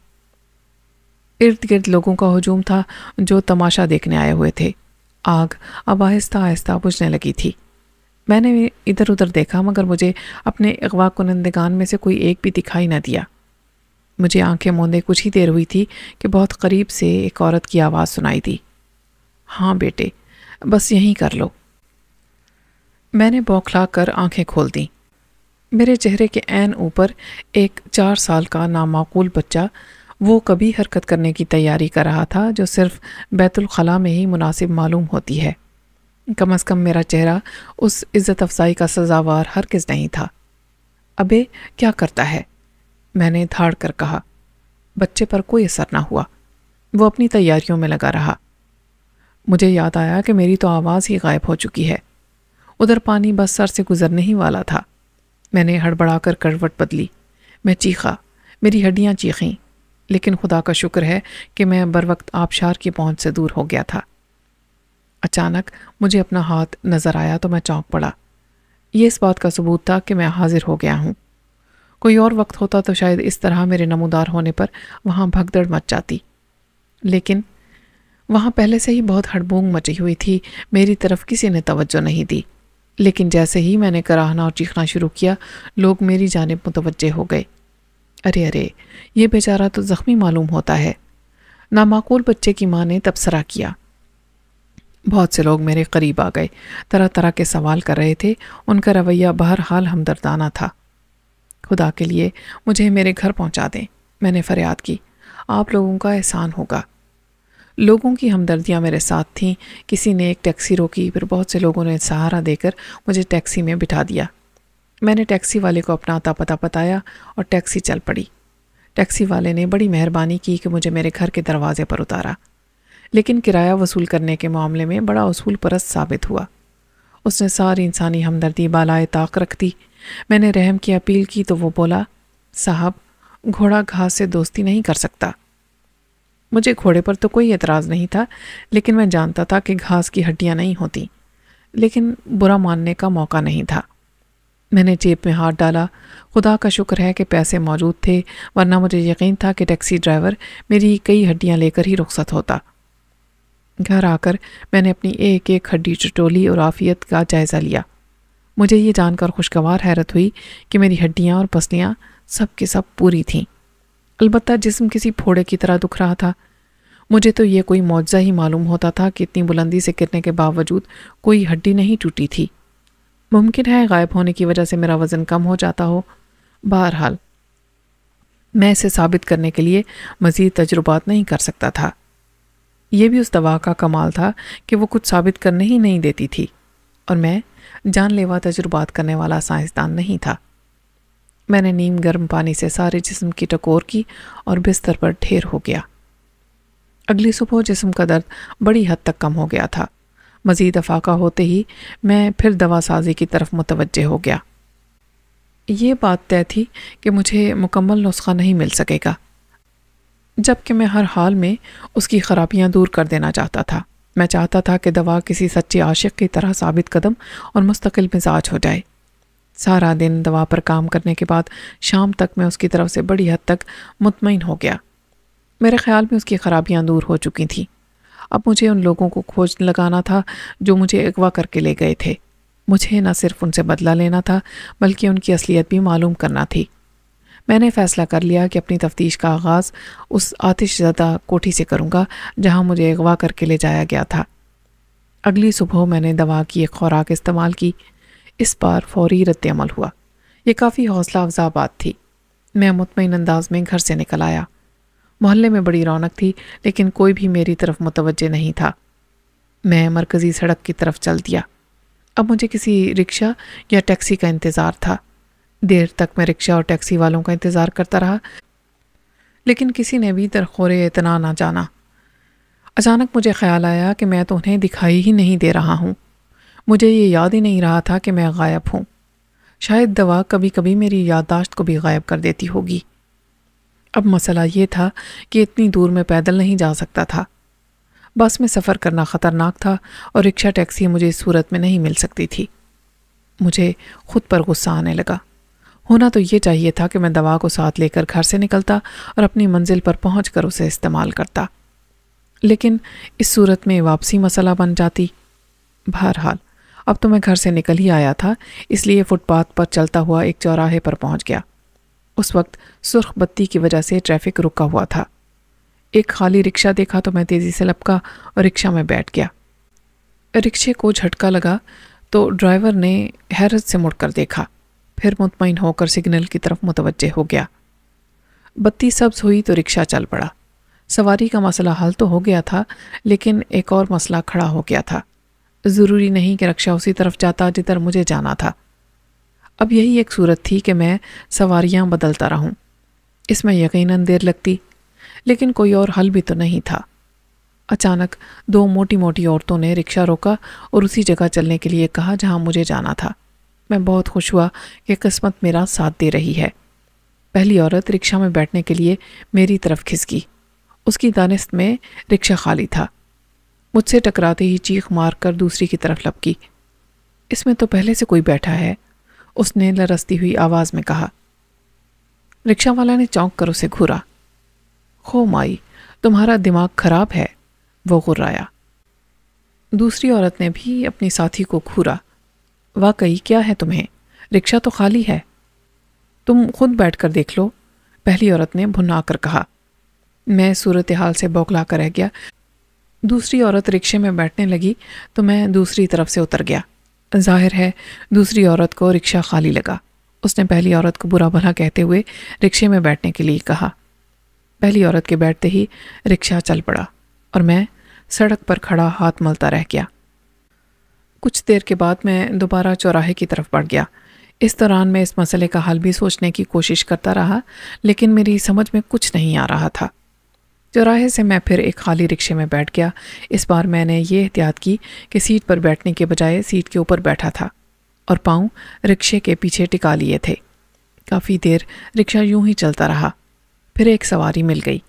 ارد گرد لوگوں کا ہجوم تھا جو تماشا دیکھنے آئے ہوئے تھے۔ آگ اب آہستہ آہستہ بجھنے لگی تھی۔ میں نے ادھر ادھر دیکھا مگر مجھے اپنے اغوا کنندگان میں سے کوئی ایک بھی دکھائی نہ دیا۔ مجھے آنکھیں موندے کچھ ہی دیر ہوئی تھی کہ بہت قریب سے ایک عورت کی آواز سنائی دی، ہاں بیٹے، بس یہیں کر لو۔ میں نے بوکھلا کر آنکھیں کھول دیں۔ میرے چہرے کے عین اوپر ایک 4 سال کا نامعقول بچہ وہ کبھی حرکت کرنے کی تیاری کر رہا تھا جو صرف بیت الخلاء میں ہی مناسب معلوم ہوتی ہے۔ کم از کم میرا چہرہ اس عزت افزائی کا سزاوار ہرگز نہیں تھا۔ ابے کیا کرتا ہے؟ میں نے دھاڑ کر کہا۔ بچے پر کوئی اثر نہ ہوا، وہ اپنی تیاریوں میں لگا رہا۔ مجھے یاد آیا کہ میری تو آواز ہی غائب ہو چکی ہے۔ ادھر پانی بس سر سے گزرنے ہی والا تھا۔ میں نے ہڑبڑا کر کروٹ بدلی۔ میں چیخا، میری ہڈیاں چیخیں، لیکن خدا کا شکر ہے کہ میں بروقت آبشار کی پہنچ سے دور ہو گیا تھا۔ اچانک مجھے اپنا ہاتھ نظر آیا تو میں چونک پڑا۔ یہ اس بات کا ثبوت تھا کہ میں حاضر ہو گیا ہوں۔ کوئی اور وقت ہوتا تو شاید اس طرح میرے نمودار ہونے پر وہاں بھگدڑ مچ جاتی، لیکن وہاں پہلے سے ہی بہت ہڑبونگ مچی ہوئی تھی۔ میری طرف کسی نے توجہ نہیں دی، لیکن جیسے ہی میں نے کراہنا اور چیخنا شروع کیا، لوگ میری جانب متوجہ ہو گئے۔ ارے یہ بیچارہ تو زخمی معلوم ہوتا ہے، نامعقول بچے کی ماں نے تبصرہ کیا۔ بہت سے لوگ میرے قریب آ گئے، طرح طرح کے سوال کر رہے تھے۔ ان کا رویہ بہرحال ہمدردانہ تھا۔ خدا کے لیے مجھے میرے گھر پہنچا دیں، میں نے فریاد کی۔ آپ لوگوں کا احسان ہوگا۔ لوگوں کی ہمدردیاں میرے ساتھ تھیں۔ کسی نے ایک ٹیکسی روکی، پھر بہت سے لوگوں نے سہارا دے کر مجھے ٹیکسی میں بٹھا دیا۔ میں نے ٹیکسی والے کو اپنا اتا پتہ بتایا اور ٹیکسی چل پڑی۔ ٹیکسی والے نے بڑی مہربانی کی کہ مجھے میرے گھر کے دروازے پر اتارا، لیکن کرایہ وصول کرنے کے معاملے میں بڑا اصول پرست ثابت ہوا۔ اس نے ساری انسانی ہمدردی بالائے طاق رکھ دی۔ میں نے رحم کی اپیل کی تو وہ بولا، صاحب، گھوڑا گھاس سے دوستی نہیں کر سکتا۔ مجھے گھوڑے پر تو کوئی اعتراض نہیں تھا، لیکن میں جانتا تھا کہ گھاس کی ہڈیاں نہیں ہوتی، لیکن برا ماننے کا موقع نہیں تھا۔ میں نے جیب میں ہاتھ ڈالا۔ خدا کا شکر ہے کہ پیسے موجود تھے، ورنہ مجھے یقین تھا کہ ٹیکسی ڈرائیور میری کئی ہڈیاں لے کر ہی رخصت ہوتا۔ گھر آ کر میں نے اپنی ایک ایک ہڈی ٹٹولی اور عافیت کا جائزہ لیا۔ مجھے یہ جان کر خوشگوار حیرت ہوئی کہ میری ہڈیاں اور پسلیاں سب کے سب پوری تھیں، البتہ جسم کسی پھوڑے کی طرح دکھ رہا تھا۔ مجھے تو یہ کوئی معجزہ ہی معلوم ہوتا تھا کہ اتنی بلندی سے گرنے کے باوجود کوئی ہڈی نہیں ٹوٹی تھی۔ ممکن ہے غائب ہونے کی وجہ سے میرا وزن کم ہو جاتا ہو۔ بہرحال میں اسے ثابت کرنے کے لیے مزید تجربات نہیں کر سکتا تھا۔ یہ بھی اس دوا کا کمال تھا کہ وہ کچھ ثابت کرنے ہی نہیں دیتی تھی، اور میں جان لیوا تجربات کرنے والا سائنسدان نہیں تھا۔ میں نے نیم گرم پانی سے سارے جسم کی ٹکور کی اور بستر پر ڈھیر ہو گیا۔ اگلی صبح جسم کا درد بڑی حد تک کم ہو گیا تھا۔ مزید افاقہ ہوتے ہی میں پھر دوا سازی کی طرف متوجہ ہو گیا۔ یہ بات طے تھی کہ مجھے مکمل نسخہ نہیں مل سکے گا، جبکہ میں ہر حال میں اس کی خرابیاں دور کر دینا چاہتا تھا۔ میں چاہتا تھا کہ دوا کسی سچے عاشق کی طرح ثابت قدم اور مستقل مزاج ہو جائے۔ سارا دن دوا پر کام کرنے کے بعد شام تک میں اس کی طرف سے بڑی حد تک مطمئن ہو گیا۔ میرے خیال میں اس کی خرابیاں دور ہو چکی تھیں۔ اب مجھے ان لوگوں کو کھوج لگانا تھا جو مجھے اغوا کر کے لے گئے تھے۔ مجھے نہ صرف ان سے بدلہ لینا تھا، بلکہ ان کی اصلیت بھی معلوم کرنا تھی۔ میں نے فیصلہ کر لیا کہ اپنی تفتیش کا آغاز اس آتش زدہ کوٹھی سے کروں گا جہاں مجھے اغوا کر کے لے جایا گیا تھا۔ اگلی صبح میں نے دوا کی ایک خوراک استعمال کی۔ اس بار فوری رد عمل ہوا۔ یہ کافی حوصلہ افزا بات تھی۔ میں مطمئن انداز میں گھر سے نکل آیا۔ محلے میں بڑی رونق تھی، لیکن کوئی بھی میری طرف متوجہ نہیں تھا۔ میں مرکزی سڑک کی طرف چل دیا۔ اب مجھے کسی رکشہ یا ٹیکسی کا انتظار تھا۔ دیر تک میں رکشہ اور ٹیکسی والوں کا انتظار کرتا رہا، لیکن کسی نے بھی درخور اعتنا نہ جانا۔ اچانک مجھے خیال آیا کہ میں تو انہیں دکھائی ہی نہیں دے رہا ہوں۔ مجھے یہ یاد ہی نہیں رہا تھا کہ میں غائب ہوں۔ شاید دوا کبھی کبھی میری یادداشت کو بھی غائب کر دیتی ہوگی۔ اب مسئلہ یہ تھا کہ اتنی دور میں پیدل نہیں جا سکتا تھا۔ بس میں سفر کرنا خطرناک تھا اور رکشہ ٹیکسی مجھے اس صورت میں نہیں مل سکتی تھی۔ مجھے خود پر غصہ آنے لگا۔ ہونا تو یہ چاہیے تھا کہ میں دوا کو ساتھ لے کر گھر سے نکلتا اور اپنی منزل پر پہنچ کر اسے استعمال کرتا، لیکن اس صورت میں واپسی مسئلہ بن جاتی۔ بہرحال اب تو میں گھر سے نکل ہی آیا تھا، اس لیے فٹ پاتھ پر چلتا ہوا ایک چوراہے پر پہنچ گیا۔ اس وقت سرخ بتی کی وجہ سے ٹریفک رکا ہوا تھا۔ ایک خالی رکشہ دیکھا تو میں تیزی سے لپکا اور رکشہ میں بیٹھ گیا۔ رکشے کو جھٹکا لگا تو ڈرائیور نے حیرت سے مڑ کر دیکھا، پھر مطمئن ہو کر سگنل کی طرف متوجہ ہو گیا۔ بتی سبز ہوئی تو رکشہ چل پڑا۔ سواری کا مسئلہ حل تو ہو گیا تھا، لیکن ایک اور مسئلہ کھڑا ہو گیا تھا۔ ضروری نہیں کہ رکشہ اسی طرف جاتا جدھر مجھے جانا تھا۔ اب یہی ایک صورت تھی کہ میں سواریاں بدلتا رہوں۔ اس میں یقیناً دیر لگتی، لیکن کوئی اور حل بھی تو نہیں تھا۔ اچانک دو موٹی موٹی عورتوں نے رکشہ روکا اور اسی جگہ چلنے کے لیے کہا جہاں مجھے جانا تھا۔ میں بہت خوش ہوا کہ قسمت میرا ساتھ دے رہی ہے۔ پہلی عورت رکشہ میں بیٹھنے کے لیے میری طرف کھسکی۔ اس کی دانست میں رکشہ خالی تھا۔ مجھ سے ٹکراتے ہی چیخ مار کر دوسری کی طرف لپکی۔ اس میں تو پہلے سے کوئی بیٹھا ہے، اس نے لرزتی ہوئی آواز میں کہا۔ رکشہ والا نے چونک کر اسے گھورا۔ خو مائی، تمہارا دماغ خراب ہے، وہ غرایا۔ دوسری عورت نے بھی اپنی ساتھی کو گھورا۔ واقعی کیا ہے تمہیں؟ رکشہ تو خالی ہے، تم خود بیٹھ کر دیکھ لو، پہلی عورت نے بھنا کر کہا۔ میں صورتحال سے بوکھلا کر رہ گیا۔ دوسری عورت رکشے میں بیٹھنے لگی تو میں دوسری طرف سے اتر گیا۔ ظاہر ہے دوسری عورت کو رکشہ خالی لگا۔ اس نے پہلی عورت کو برا بھلا کہتے ہوئے رکشے میں بیٹھنے کے لیے کہا۔ پہلی عورت کے بیٹھتے ہی رکشہ چل پڑا اور میں سڑک پر کھڑا ہاتھ ملتا رہ گیا۔ کچھ دیر کے بعد میں دوبارہ چوراہے کی طرف بڑھ گیا۔ اس دوران میں اس مسئلے کا حل بھی سوچنے کی کوشش کرتا رہا، لیکن میری سمجھ میں کچھ نہیں آ رہا تھا۔ چوراہے سے میں پھر ایک خالی رکشے میں بیٹھ گیا۔ اس بار میں نے یہ احتیاط کی کہ سیٹ پر بیٹھنے کے بجائے سیٹ کے اوپر بیٹھا تھا اور پاؤں رکشے کے پیچھے ٹکا لیے تھے۔ کافی دیر رکشہ یوں ہی چلتا رہا۔ پھر ایک سواری مل گئی۔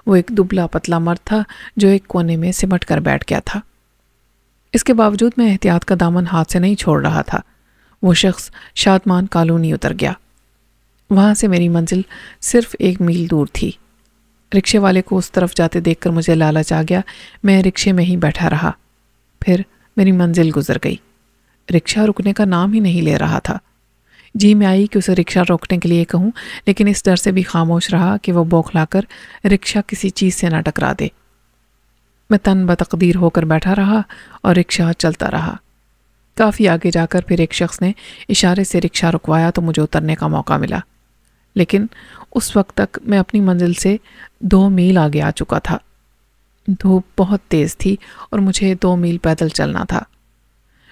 وہ ایک دبلا پتلا مرد تھا جو ایک کونے میں سمٹ کر بیٹھ گیا تھا۔ اس کے باوجود میں احتیاط کا دامن ہاتھ سے نہیں چھوڑ رہا تھا۔ وہ شخص شادمان کالونی اتر گیا۔ وہاں سے میری منزل صرف 1 میل دور تھی۔ رکشے والے کو اس طرف جاتے دیکھ کر مجھے لالچ آ گیا۔ میں رکشے میں ہی بیٹھا رہا۔ پھر میری منزل گزر گئی۔ رکشہ رکنے کا نام ہی نہیں لے رہا تھا۔ جی میں آئی کہ اسے رکشہ روکنے کے لیے کہوں، لیکن اس ڈر سے بھی خاموش رہا کہ وہ بوکھلا کر رکشہ کسی چیز سے نہ ٹکرا دے۔ میں تن بتقدیر ہو کر بیٹھا رہا اور رکشہ چلتا رہا۔ کافی آگے جا کر پھر ایک شخص نے اشارے سے رکشہ رکوایا تو مجھے اترنے کا موقع ملا، لیکن اس وقت تک میں اپنی منزل سے 2 میل آگے آ چکا تھا۔ دھوپ بہت تیز تھی اور مجھے 2 میل پیدل چلنا تھا۔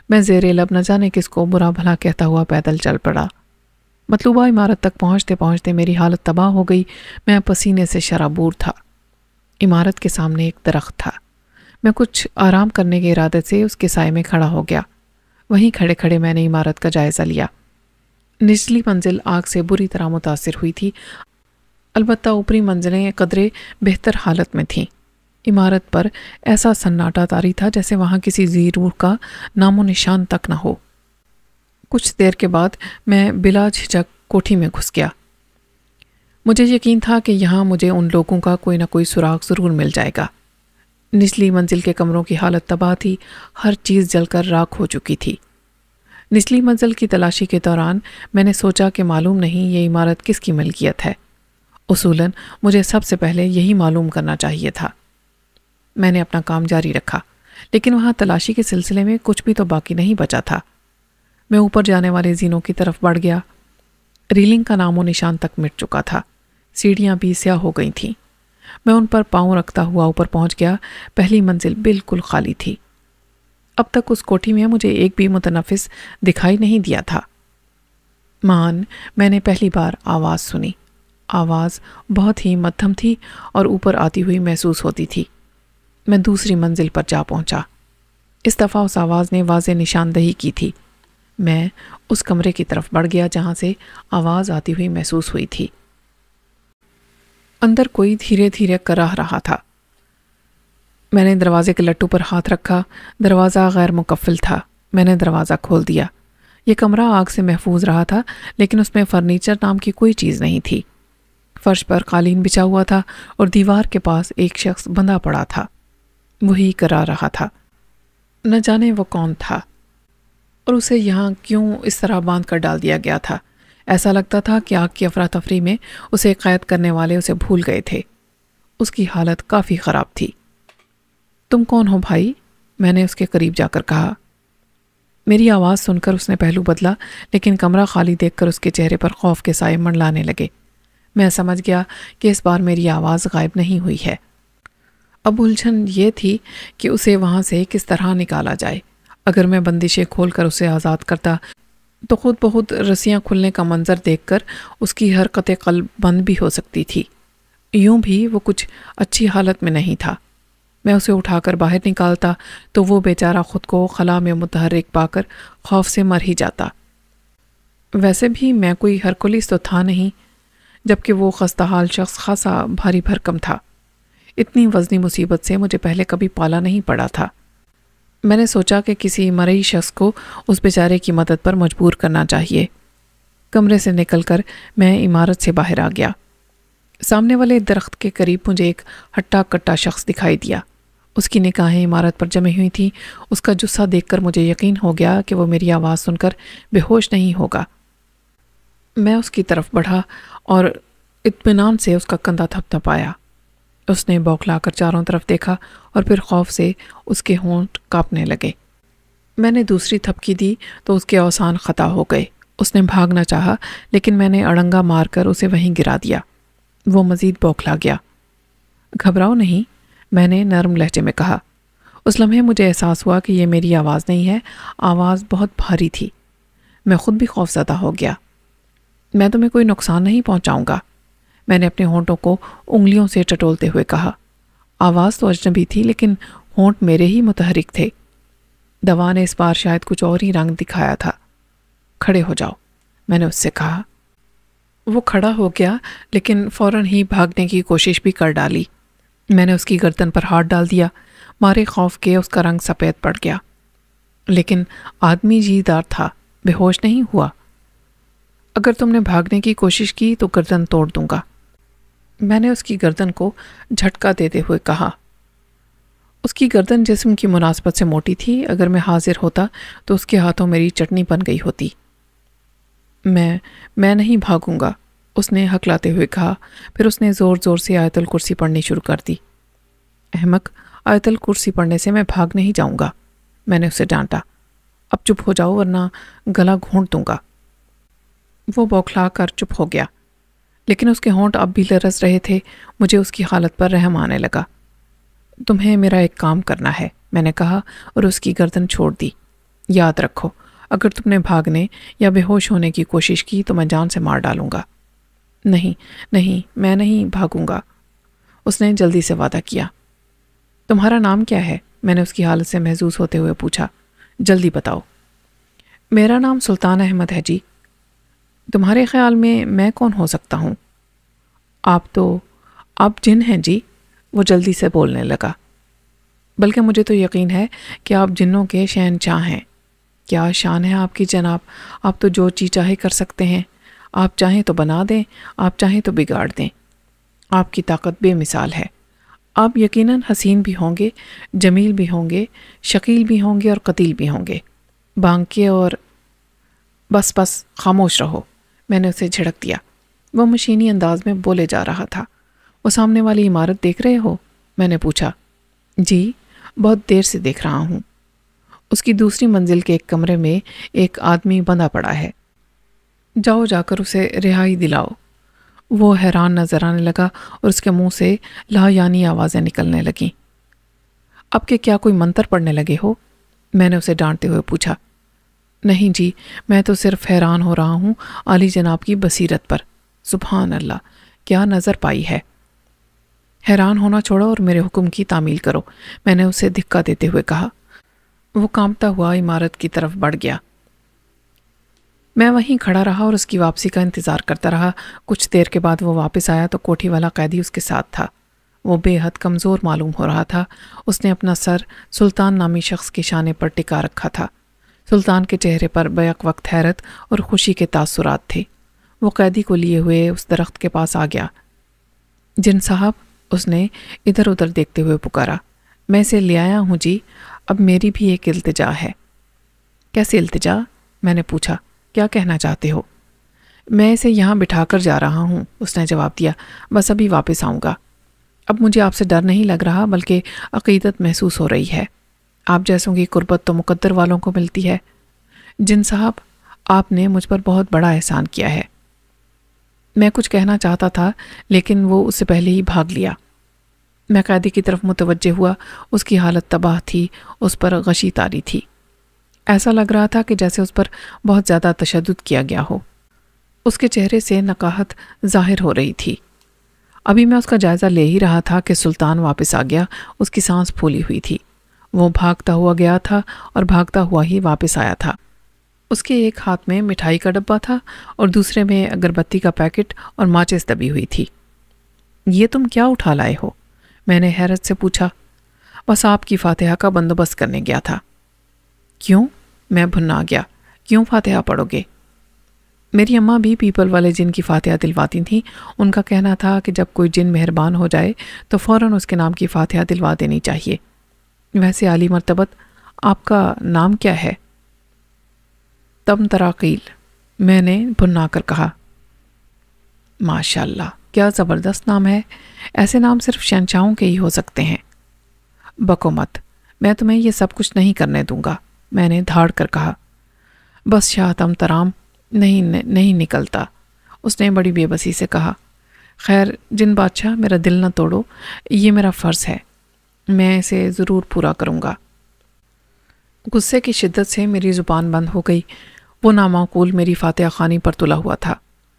میں زیر لب نہ جانے کس کو برا بھلا کہتا ہوا پیدل چل پڑا۔ مطلوبہ عمارت تک پہنچتے پہنچتے میری حالت تباہ ہو گئی۔ میں پسینے سے شرابور تھا۔ عمارت کے سامنے ایک درخت تھا۔ میں کچھ آرام کرنے کے ارادے سے اس کے سائے میں کھڑا ہو گیا۔ وہیں کھڑے کھڑے میں نے عمارت کا جائزہ لیا۔ نچلی منزل آگ سے بری طرح متاثر ہوئی تھی، البتہ اوپری منزلیں قدرے بہتر حالت میں تھیں۔ عمارت پر ایسا سناٹا طاری تھا جیسے وہاں کسی ذی روح کا نام و نشان تک نہ ہو۔ کچھ دیر کے بعد میں بلا جھجک کوٹھی میں گھس گیا۔ مجھے یقین تھا کہ یہاں مجھے ان لوگوں کا کوئی نہ کوئی سراغ ضرور مل جائے گا۔ نچلی منزل کے کمروں کی حالت تباہ تھی، ہر چیز جل کر راکھ ہو چکی تھی۔ نچلی منزل کی تلاشی کے دوران میں نے سوچا کہ معلوم نہیں یہ عمارت کس کی ملکیت ہے۔ اصولاً مجھے سب سے پہلے یہی معلوم کرنا چاہیے تھا۔ میں نے اپنا کام جاری رکھا، لیکن وہاں تلاشی کے سلسلے میں کچھ بھی تو باقی نہیں بچا تھا۔ میں اوپر جانے والے زینوں کی طرف بڑھ گیا۔ ریلنگ کا نام و نشان تک مٹ چکا تھا، سیڑھیاں بھی سیاہ ہو گئی تھیں۔ میں ان پر پاؤں رکھتا ہوا اوپر پہنچ گیا۔ پہلی منزل بالکل خالی تھی۔ اب تک اس کوٹھی میں مجھے ایک بھی متنفس دکھائی نہیں دیا تھا۔ میں نے پہلی بار آواز سنی۔ آواز بہت ہی مدھم تھی اور اوپر آتی ہوئی محسوس ہوتی تھی۔ میں دوسری منزل پر جا پہنچا۔ اس دفعہ اس آواز نے واضح نشاندہی کی تھی۔ میں اس کمرے کی طرف بڑھ گیا جہاں سے آواز آتی ہوئی محسوس ہوئی تھی۔ اندر کوئی دھیرے دھیرے کراہ رہا تھا۔ میں نے دروازے کے لٹو پر ہاتھ رکھا۔ دروازہ غیر مقفل تھا۔ میں نے دروازہ کھول دیا۔ یہ کمرہ آگ سے محفوظ رہا تھا، لیکن اس میں فرنیچر نام کی کوئی چیز نہیں تھی۔ فرش پر قالین بچھا ہوا تھا اور دیوار کے پاس ایک شخص بندھا پڑا تھا۔ وہی کرا رہا تھا۔ نہ جانے وہ کون تھا اور اسے یہاں کیوں اس طرح باندھ کر ڈال دیا گیا تھا۔ ایسا لگتا تھا کہ آگ کی افراتفری میں اسے قید کرنے والے اسے بھول گئے تھے۔ اس کی حالت کافی خراب تھی۔ تم کون ہو بھائی؟ میں نے اس کے قریب جا کر کہا۔ میری آواز سن کر اس نے پہلو بدلا، لیکن کمرہ خالی دیکھ کر اس کے چہرے پر خوف کے سائے منڈلانے لگے۔ میں سمجھ گیا کہ اس بار میری آواز غائب نہیں ہوئی ہے۔ اب الجھن یہ تھی کہ اسے وہاں سے کس طرح نکالا جائے۔ اگر میں بندشیں کھول کر اسے آزاد کرتا تو خود بخود رسیاں کھلنے کا منظر دیکھ کر اس کی حرکت قلب بند بھی ہو سکتی تھی۔ یوں بھی وہ کچھ اچھی حالت میں نہیں تھا۔ میں اسے اٹھا کر باہر نکالتا تو وہ بیچارہ خود کو خلا میں متحرک پا کر خوف سے مر ہی جاتا۔ ویسے بھی میں کوئی ہرکولیس تو تھا نہیں، جبکہ وہ خستہ حال شخص خاصا بھاری بھرکم تھا۔ اتنی وزنی مصیبت سے مجھے پہلے کبھی پالا نہیں پڑا تھا۔ میں نے سوچا کہ کسی مرئی شخص کو اس بیچارے کی مدد پر مجبور کرنا چاہیے۔ کمرے سے نکل کر میں عمارت سے باہر آ گیا۔ سامنے والے درخت کے قریب مجھے ایک ہٹا کٹا شخص دکھائی دیا۔ اس کی نگاہیں عمارت پر جمی ہوئی تھیں۔ اس کا جثہ دیکھ کر مجھے یقین ہو گیا کہ وہ میری آواز سن کر بے ہوش نہیں ہوگا۔ میں اس کی طرف بڑھا اور اطمینان سے اس کا کندھا تھپ تھپایا۔ اس نے بوکھلا کر چاروں طرف دیکھا اور پھر خوف سے اس کے ہونٹ کانپنے لگے۔ میں نے دوسری تھپکی دی تو اس کے اوسان خطا ہو گئے۔ اس نے بھاگنا چاہا لیکن میں نے اڑنگا مار کر اسے وہیں گرا دیا۔ وہ مزید بوکھلا گیا۔ گھبراؤ نہیں، میں نے نرم لہجے میں کہا۔ اس لمحے مجھے احساس ہوا کہ یہ میری آواز نہیں ہے، آواز بہت بھاری تھی۔ میں خود بھی خوف زدہ ہو گیا۔ میں تمہیں کوئی نقصان نہیں پہنچاؤں گا، میں نے اپنے ہونٹوں کو انگلیوں سے ٹٹولتے ہوئے کہا۔ آواز تو اجنبی تھی لیکن ہونٹ میرے ہی متحرک تھے۔ دوا نے اس بار شاید کچھ اور ہی رنگ دکھایا تھا۔ کھڑے ہو جاؤ، میں نے اس سے کہا۔ وہ کھڑا ہو گیا لیکن فوراً ہی بھاگنے کی کوشش بھی کر ڈالی۔ میں نے اس کی گردن پر ہاتھ ڈال دیا۔ مارے خوف کے اس کا رنگ سفید پڑ گیا، لیکن آدمی جی دار تھا، بے ہوش نہیں ہوا۔ اگر تم نے بھاگنے کی کوشش کی تو گردن توڑ دوں گا، میں نے اس کی گردن کو جھٹکا دیتے ہوئے کہا۔ اس کی گردن جسم کی مناسبت سے موٹی تھی۔ اگر میں حاضر ہوتا تو اس کے ہاتھوں میری چٹنی بن گئی ہوتی۔ میں نہیں بھاگوں گا، اس نے ہکلاتے ہوئے کہا۔ پھر اس نے زور زور سے آیت الکرسی پڑھنی شروع کر دی۔ احمق، آیت الکرسی پڑھنے سے میں بھاگ نہیں جاؤں گا، میں نے اسے ڈانٹا۔ اب چپ ہو جاؤ ورنہ گلا گھونٹ دوں گا۔ وہ بوکھلا کر چپ ہو گیا، لیکن اس کے ہونٹ اب بھی لرز رہے تھے۔ مجھے اس کی حالت پر رحم آنے لگا۔ تمہیں میرا ایک کام کرنا ہے، میں نے کہا اور اس کی گردن چھوڑ دی۔ یاد رکھو، اگر تم نے بھاگنے یا بے ہوش ہونے کی کوشش کی تو میں جان سے مار ڈالوں گا۔ نہیں، میں نہیں بھاگوں گا، اس نے جلدی سے وعدہ کیا۔ تمہارا نام کیا ہے؟ میں نے اس کی حالت سے محظوظ ہوتے ہوئے پوچھا۔ جلدی بتاؤ۔ میرا نام سلطان احمد ہے جی۔ تمہارے خیال میں کون ہو سکتا ہوں؟ آپ جن ہیں جی، وہ جلدی سے بولنے لگا۔ بلکہ مجھے تو یقین ہے کہ آپ جنوں کے شہنشاہ ہیں۔ کیا شان ہے آپ کی جناب، آپ تو جو چیز چاہے کر سکتے ہیں۔ آپ چاہیں تو بنا دیں، آپ چاہیں تو بگاڑ دیں۔ آپ کی طاقت بے مثال ہے۔ آپ یقیناً حسین بھی ہوں گے، جمیل بھی ہوں گے، شکیل بھی ہوں گے اور قتیل بھی ہوں گے۔ بانکے اور بس خاموش رہو، میں نے اسے جھڑک دیا۔ وہ مشینی انداز میں بولے جا رہا تھا۔ وہ سامنے والی عمارت دیکھ رہے ہو؟ میں نے پوچھا۔ جی، بہت دیر سے دیکھ رہا ہوں۔ اس کی دوسری منزل کے ایک کمرے میں ایک آدمی بندھا پڑا ہے، جاؤ جا کر اسے رہائی دلاؤ۔ وہ حیران نظر آنے لگا اور اس کے منہ سے لا یعنی آوازیں نکلنے لگیں۔ اب کہ کیا کوئی منتر پڑھنے لگے ہو؟ میں نے اسے ڈانٹتے ہوئے پوچھا۔ نہیں جی، میں تو صرف حیران ہو رہا ہوں عالی جناب کی بصیرت پر۔ سبحان اللہ، کیا نظر پائی ہے۔ حیران ہونا چھوڑو اور میرے حکم کی تعمیل کرو، میں نے اسے دھکا دیتے ہوئے کہا۔ وہ کانپتا ہوا عمارت کی طرف بڑھ گیا۔ میں وہیں کھڑا رہا اور اس کی واپسی کا انتظار کرتا رہا۔ کچھ دیر کے بعد وہ واپس آیا تو کوٹھی والا قیدی اس کے ساتھ تھا۔ وہ بے حد کمزور معلوم ہو رہا تھا۔ اس نے اپنا سر سلطان نامی شخص کے شانے پر ٹکا رکھا تھا۔ سلطان کے چہرے پر بیک وقت حیرت اور خوشی کے تاثرات تھے۔ وہ قیدی کو لیے ہوئے اس درخت کے پاس آ گیا۔ جن صاحب، اس نے ادھر ادھر دیکھتے ہوئے پکارا۔ میں اسے لے آیا ہوں جی، اب میری بھی ایک التجا ہے۔ کیسی التجا؟ میں نے پوچھا۔ کیا کہنا چاہتے ہو؟ میں اسے یہاں بٹھا کر جا رہا ہوں، اس نے جواب دیا۔ بس ابھی واپس آؤں گا۔ اب مجھے آپ سے ڈر نہیں لگ رہا بلکہ عقیدت محسوس ہو رہی ہے۔ آپ جیسوں کی قربت تو مقدر والوں کو ملتی ہے۔ جن صاحب، آپ نے مجھ پر بہت بڑا احسان کیا ہے۔ میں کچھ کہنا چاہتا تھا لیکن وہ اس سے پہلے ہی بھاگ لیا۔ میں قیدی کی طرف متوجہ ہوا۔ اس کی حالت تباہ تھی، اس پر غشی طاری تھی۔ ایسا لگ رہا تھا کہ جیسے اس پر بہت زیادہ تشدد کیا گیا ہو۔ اس کے چہرے سے نقاہت ظاہر ہو رہی تھی۔ ابھی میں اس کا جائزہ لے ہی رہا تھا کہ سلطان واپس آ گیا۔ اس کی سانس پھولی ہوئی تھی۔ وہ بھاگتا ہوا گیا تھا اور بھاگتا ہوا ہی واپس آیا تھا۔ اس کے ایک ہاتھ میں مٹھائی کا ڈبہ تھا اور دوسرے میں اگربتی کا پیکٹ اور ماچس دبی ہوئی تھی۔ یہ تم کیا اٹھا لائے ہو؟ میں نے حیرت سے پوچھا۔ بس آپ کی فاتحہ کا بندوبست کرنے گیا تھا۔ کیوں؟ میں بھنا گیا۔ کیوں فاتحہ پڑھو گے؟ میری اماں بھی پیپل والے جن کی فاتحہ دلواتی تھیں۔ ان کا کہنا تھا کہ جب کوئی جن مہربان ہو جائے تو فوراً اس کے نام کی فاتحہ دلوا دینی چاہیے۔ ویسے عالی مرتبت آپ کا نام کیا ہے؟ تم تراقیل، میں نے بھنا کر کہا۔ ماشاء اللہ، کیا زبردست نام ہے۔ ایسے نام صرف شہنشاہوں کے ہی ہو سکتے ہیں۔ بکو مت، میں تمہیں یہ سب کچھ نہیں کرنے دوں گا، میں نے دھاڑ کر کہا۔ بس شاہ تم ترام نہیں نکلتا، اس نے بڑی بے بسی سے کہا۔ خیر جن بادشاہ، میرا دل نہ توڑو، یہ میرا فرض ہے، میں اسے ضرور پورا کروں گا۔ غصے کی شدت سے میری زبان بند ہو گئی۔ وہ نامعقول میری فاتحہ خوانی پر تلا ہوا تھا۔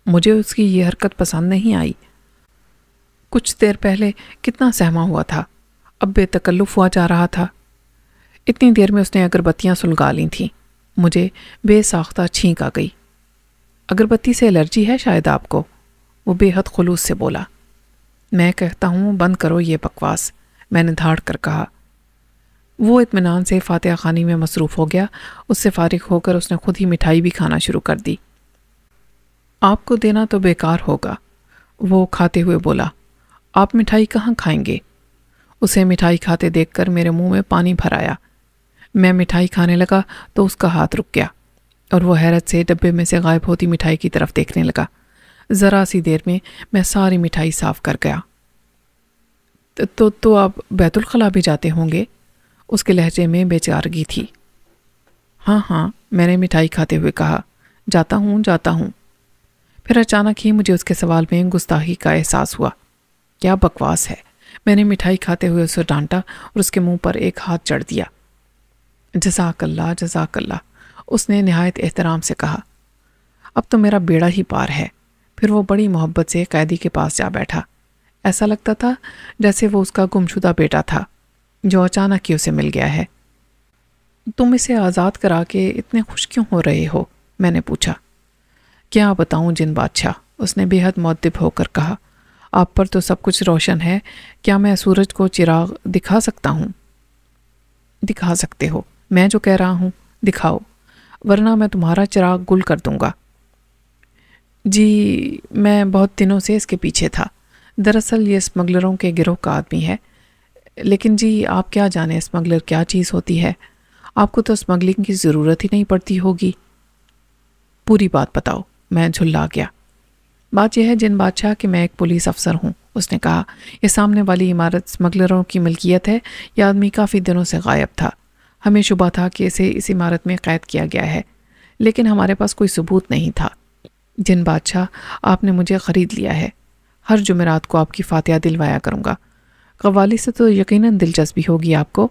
مجھے اس کی یہ حرکت پسند نہیں آئی۔ کچھ دیر پہلے کتنا سہما ہوا تھا، اب بے تکلف ہوا جا رہا تھا۔ اتنی دیر میں اس نے اگربتیاں سلگا لی تھیں۔ مجھے بے ساختہ چھینک آ گئی۔ اگربتی سے الرجی ہے شاید آپ کو؟ وہ بے حد خلوص سے بولا۔ میں کہتا ہوں بند کرو یہ بکواس، میں نے دھاڑ کر کہا۔ وہ اطمینان سے فاتحہ خوانی میں مصروف ہو گیا۔ اس سے فارغ ہو کر اس نے خود ہی مٹھائی بھی کھانا شروع کر دی۔ آپ کو دینا تو بیکار ہوگا، وہ کھاتے ہوئے بولا۔ آپ مٹھائی کہاں کھائیں گے؟ اسے مٹھائی کھاتے دیکھ کر میرے منہ میں پانی بھر آیا۔ میں مٹھائی کھانے لگا تو اس کا ہاتھ رک گیا اور وہ حیرت سے ڈبے میں سے غائب ہوتی مٹھائی کی طرف دیکھنے لگا۔ ذرا سی دیر میں ساری مٹھائی صاف کر گیا۔ تو آپ بیت الخلاء بھی جاتے ہوں گے؟ اس کے لہجے میں بے چارگی تھی۔ ہاں، میں نے مٹھائی کھاتے ہوئے کہا، جاتا ہوں۔ پھر اچانک ہی مجھے اس کے سوال میں گستاخی کا احساس ہوا۔ کیا بکواس ہے، میں نے مٹھائی کھاتے ہوئے اسے ڈانٹا اور اس کے منہ پر ایک ہاتھ چڑھ دیا۔ جزاک اللہ، اس نے نہایت احترام سے کہا۔ اب تو میرا بیڑا ہی پار ہے۔ پھر وہ بڑی محبت سے قیدی کے پاس جا بیٹھا۔ ایسا لگتا تھا جیسے وہ اس کا گمشدہ بیٹا تھا جو اچانک ہی اسے مل گیا ہے۔ تم اسے آزاد کرا کے اتنے خوش کیوں ہو رہے ہو؟ میں نے پوچھا۔ کیا بتاؤں جن بادشاہ، اس نے بے حد مؤدب ہو کر کہا۔ آپ پر تو سب کچھ روشن ہے، کیا میں سورج کو چراغ دکھا سکتا ہوں؟ دکھا سکتے ہو، میں جو کہہ رہا ہوں دکھاؤ، ورنہ میں تمہارا چراغ گل کر دوں گا۔ جی، میں بہت دنوں سے اس کے پیچھے تھا۔ دراصل یہ اسمگلروں کے گروہ کا آدمی ہے۔ لیکن جی آپ کیا جانیں اسمگلر کیا چیز ہوتی ہے؟ آپ کو تو اسمگلنگ کی ضرورت ہی نہیں پڑتی ہوگی۔ پوری بات بتاؤ، میں جھلا گیا۔ بات یہ ہے جن بادشاہ کہ میں ایک پولیس افسر ہوں، اس نے کہا۔ یہ سامنے والی عمارت اسمگلروں کی ملکیت ہے۔ یہ آدمی کافی دنوں سے غائب تھا۔ ہمیں شبہ تھا کہ اسے اس عمارت میں قید کیا گیا ہے، لیکن ہمارے پاس کوئی ثبوت نہیں تھا۔ جن بادشاہ، آپ نے مجھے خرید لیا ہے۔ ہر جمعرات کو آپ کی فاتحہ دلوایا کروں گا۔ قوالی سے تو یقیناً دلچسپی ہوگی آپ کو۔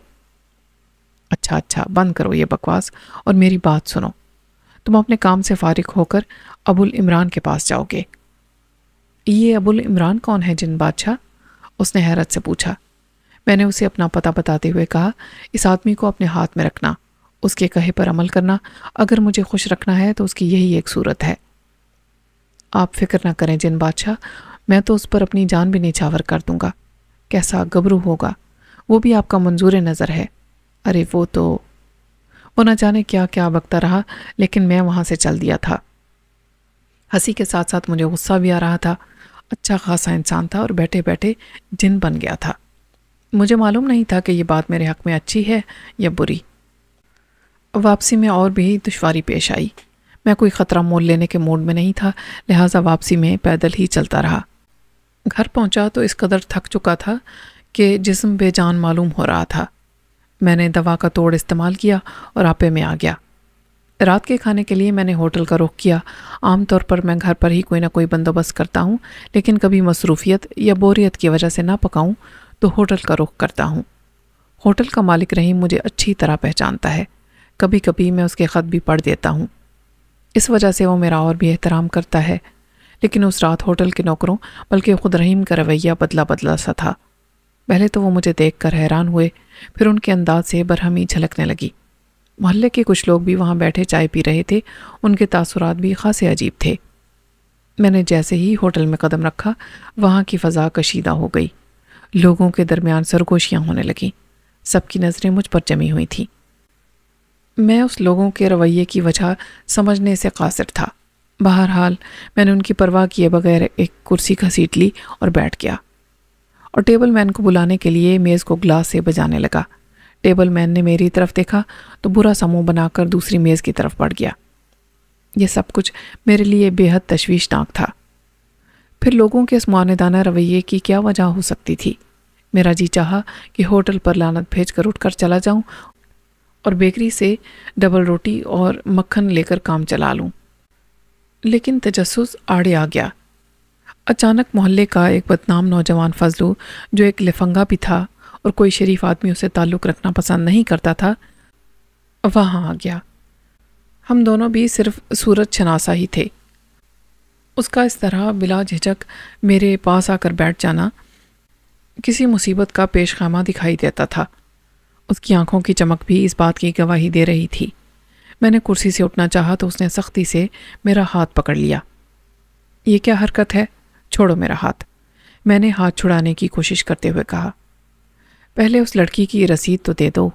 اچھا، بند کرو یہ بکواس اور میری بات سنو۔ تم اپنے کام سے فارغ ہو کر ابو العمران کے پاس جاؤ گے۔ یہ ابو العمران کون ہے جن بادشاہ؟ اس نے حیرت سے پوچھا۔ میں نے اسے اپنا پتہ بتاتے ہوئے کہا، اس آدمی کو اپنے ہاتھ میں رکھنا، اس کے کہے پر عمل کرنا۔ اگر مجھے خوش رکھنا ہے تو اس کی یہی ایک صورت ہے۔ آپ فکر نہ کریں جن بادشاہ، میں تو اس پر اپنی جان بھی نیچھاور کر دوں گا۔ کیسا گبرو ہوگا، وہ بھی آپ کا منظور نظر ہے۔ ارے وہ نہ جانے کیا کیا بکتا رہا، لیکن میں وہاں سے چل دیا تھا۔ ہنسی کے ساتھ ساتھ مجھے غصہ بھی آ رہا تھا۔ اچھا خاصا انسان تھا اور بیٹھے بیٹھے جن بن گیا تھا۔ مجھے معلوم نہیں تھا کہ یہ بات میرے حق میں اچھی ہے یا بری۔ واپسی میں اور بھی دشواری پیش آئی۔ میں کوئی خطرہ مول لینے کے موڈ میں نہیں تھا، لہٰذا واپسی میں پیدل ہی چلتا رہا۔ گھر پہنچا تو اس قدر تھک چکا تھا کہ جسم بے جان معلوم ہو رہا تھا۔ میں نے دوا کا توڑ استعمال کیا اور آپے میں آ گیا۔ رات کے کھانے کے لیے میں نے ہوٹل کا رخ کیا۔ عام طور پر میں گھر پر ہی کوئی نہ کوئی بندوبست کرتا ہوں، لیکن کبھی مصروفیت یا بوریت کی وجہ سے نہ پکاؤں تو ہوٹل کا رخ کرتا ہوں۔ ہوٹل کا مالک رحیم مجھے اچھی طرح پہچانتا ہے۔ کبھی کبھی میں اس کے خط بھی پڑھ دیتا ہوں۔ اس وجہ سے وہ میرا اور بھی احترام کرتا ہے۔ لیکن اس رات ہوٹل کے نوکروں بلکہ خود رحیم کا رویہ بدلا بدلا سا تھا۔ پہلے تو وہ مجھے دیکھ کر حیران ہوئے، پھر ان کے انداز سے برہمی جھلکنے لگی۔ محلے کے کچھ لوگ بھی وہاں بیٹھے چائے پی رہے تھے، ان کے تاثرات بھی خاصے عجیب تھے۔ میں نے جیسے ہی ہوٹل میں قدم رکھا، وہاں کی فضا کشیدہ ہو گئی، لوگوں کے درمیان سرگوشیاں ہونے لگیں، سب کی نظریں مجھ پر جمی ہوئی تھیں۔ میں اس لوگوں کے رویے کی وجہ سمجھنے سے قاصر تھا۔ بہرحال میں نے ان کی پرواہ کیے بغیر ایک کرسی گھسیٹ لی اور بیٹھ گیا، اور ٹیبل مین کو بلانے کے لیے میز کو گلاس سے بجانے لگا۔ ٹیبل مین نے میری طرف دیکھا تو برا سا منہ بنا کر دوسری میز کی طرف بڑھ گیا۔ یہ سب کچھ میرے لیے بے حد تشویشناک تھا۔ پھر لوگوں کے اس معاندانہ رویے کی کیا وجہ ہو سکتی تھی؟ میرا جی چاہا کہ ہوٹل پر لعنت بھیج کر اٹھ کر چلا جاؤں اور بیکری سے ڈبل روٹی اور مکھن لے کر کام چلا لوں، لیکن تجسس آڑے آ گیا۔ اچانک محلے کا ایک بدنام نوجوان فضلو، جو ایک لفنگا بھی تھا اور کوئی شریف آدمی اسے تعلق رکھنا پسند نہیں کرتا تھا، وہاں آ گیا۔ ہم دونوں بھی صرف صورت شناسا ہی تھے۔ اس کا اس طرح بلا جھجک میرے پاس آ کر بیٹھ جانا کسی مصیبت کا پیش خیمہ دکھائی دیتا تھا۔ اس کی آنکھوں کی چمک بھی اس بات کی گواہی دے رہی تھی۔ میں نے کرسی سے اٹھنا چاہا تو اس نے سختی سے میرا ہاتھ پکڑ لیا۔ یہ کیا حرکت ہے؟ چھوڑو میرا ہاتھ، میں نے ہاتھ چھڑانے کی کوشش کرتے ہوئے کہا۔ پہلے اس لڑکی کی رسید تو دے دو،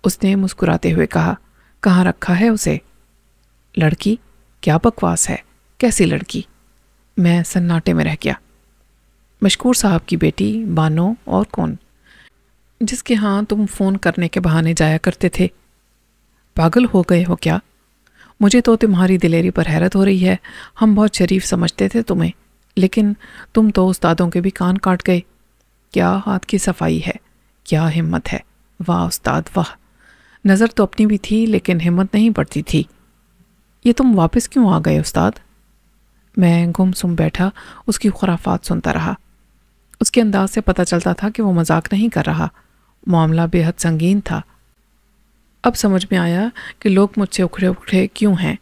اس نے مسکراتے ہوئے کہا۔ کہاں رکھا ہے اسے؟ لڑکی؟ کیا بکواس ہے، کیسی لڑکی؟ میں سناٹے میں رہ گیا۔ مشکور صاحب کی بیٹی بانو، اور کون؟ جس کے ہاں تم فون کرنے کے بہانے جایا کرتے تھے۔ پاگل ہو گئے ہو کیا؟ مجھے تو تمہاری دلیری پر حیرت ہو رہی ہے۔ ہم بہت شریف سمجھتے تھے تمہیں، لیکن تم تو استادوں کے بھی کان کاٹ گئے۔ کیا ہاتھ کی صفائی ہے، کیا ہمت ہے! واہ استاد واہ! نظر تو اپنی بھی تھی لیکن ہمت نہیں پڑتی تھی۔ یہ تم واپس کیوں آ گئے استاد؟ میں گم سم بیٹھا اس کی خرافات سنتا رہا۔ اس کے انداز سے پتہ چلتا تھا کہ وہ مذاق نہیں کر رہا، معاملہ بے حد سنگین تھا۔ اب سمجھ میں آیا کہ لوگ مجھ سے اکھڑے اکھڑے کیوں ہیں،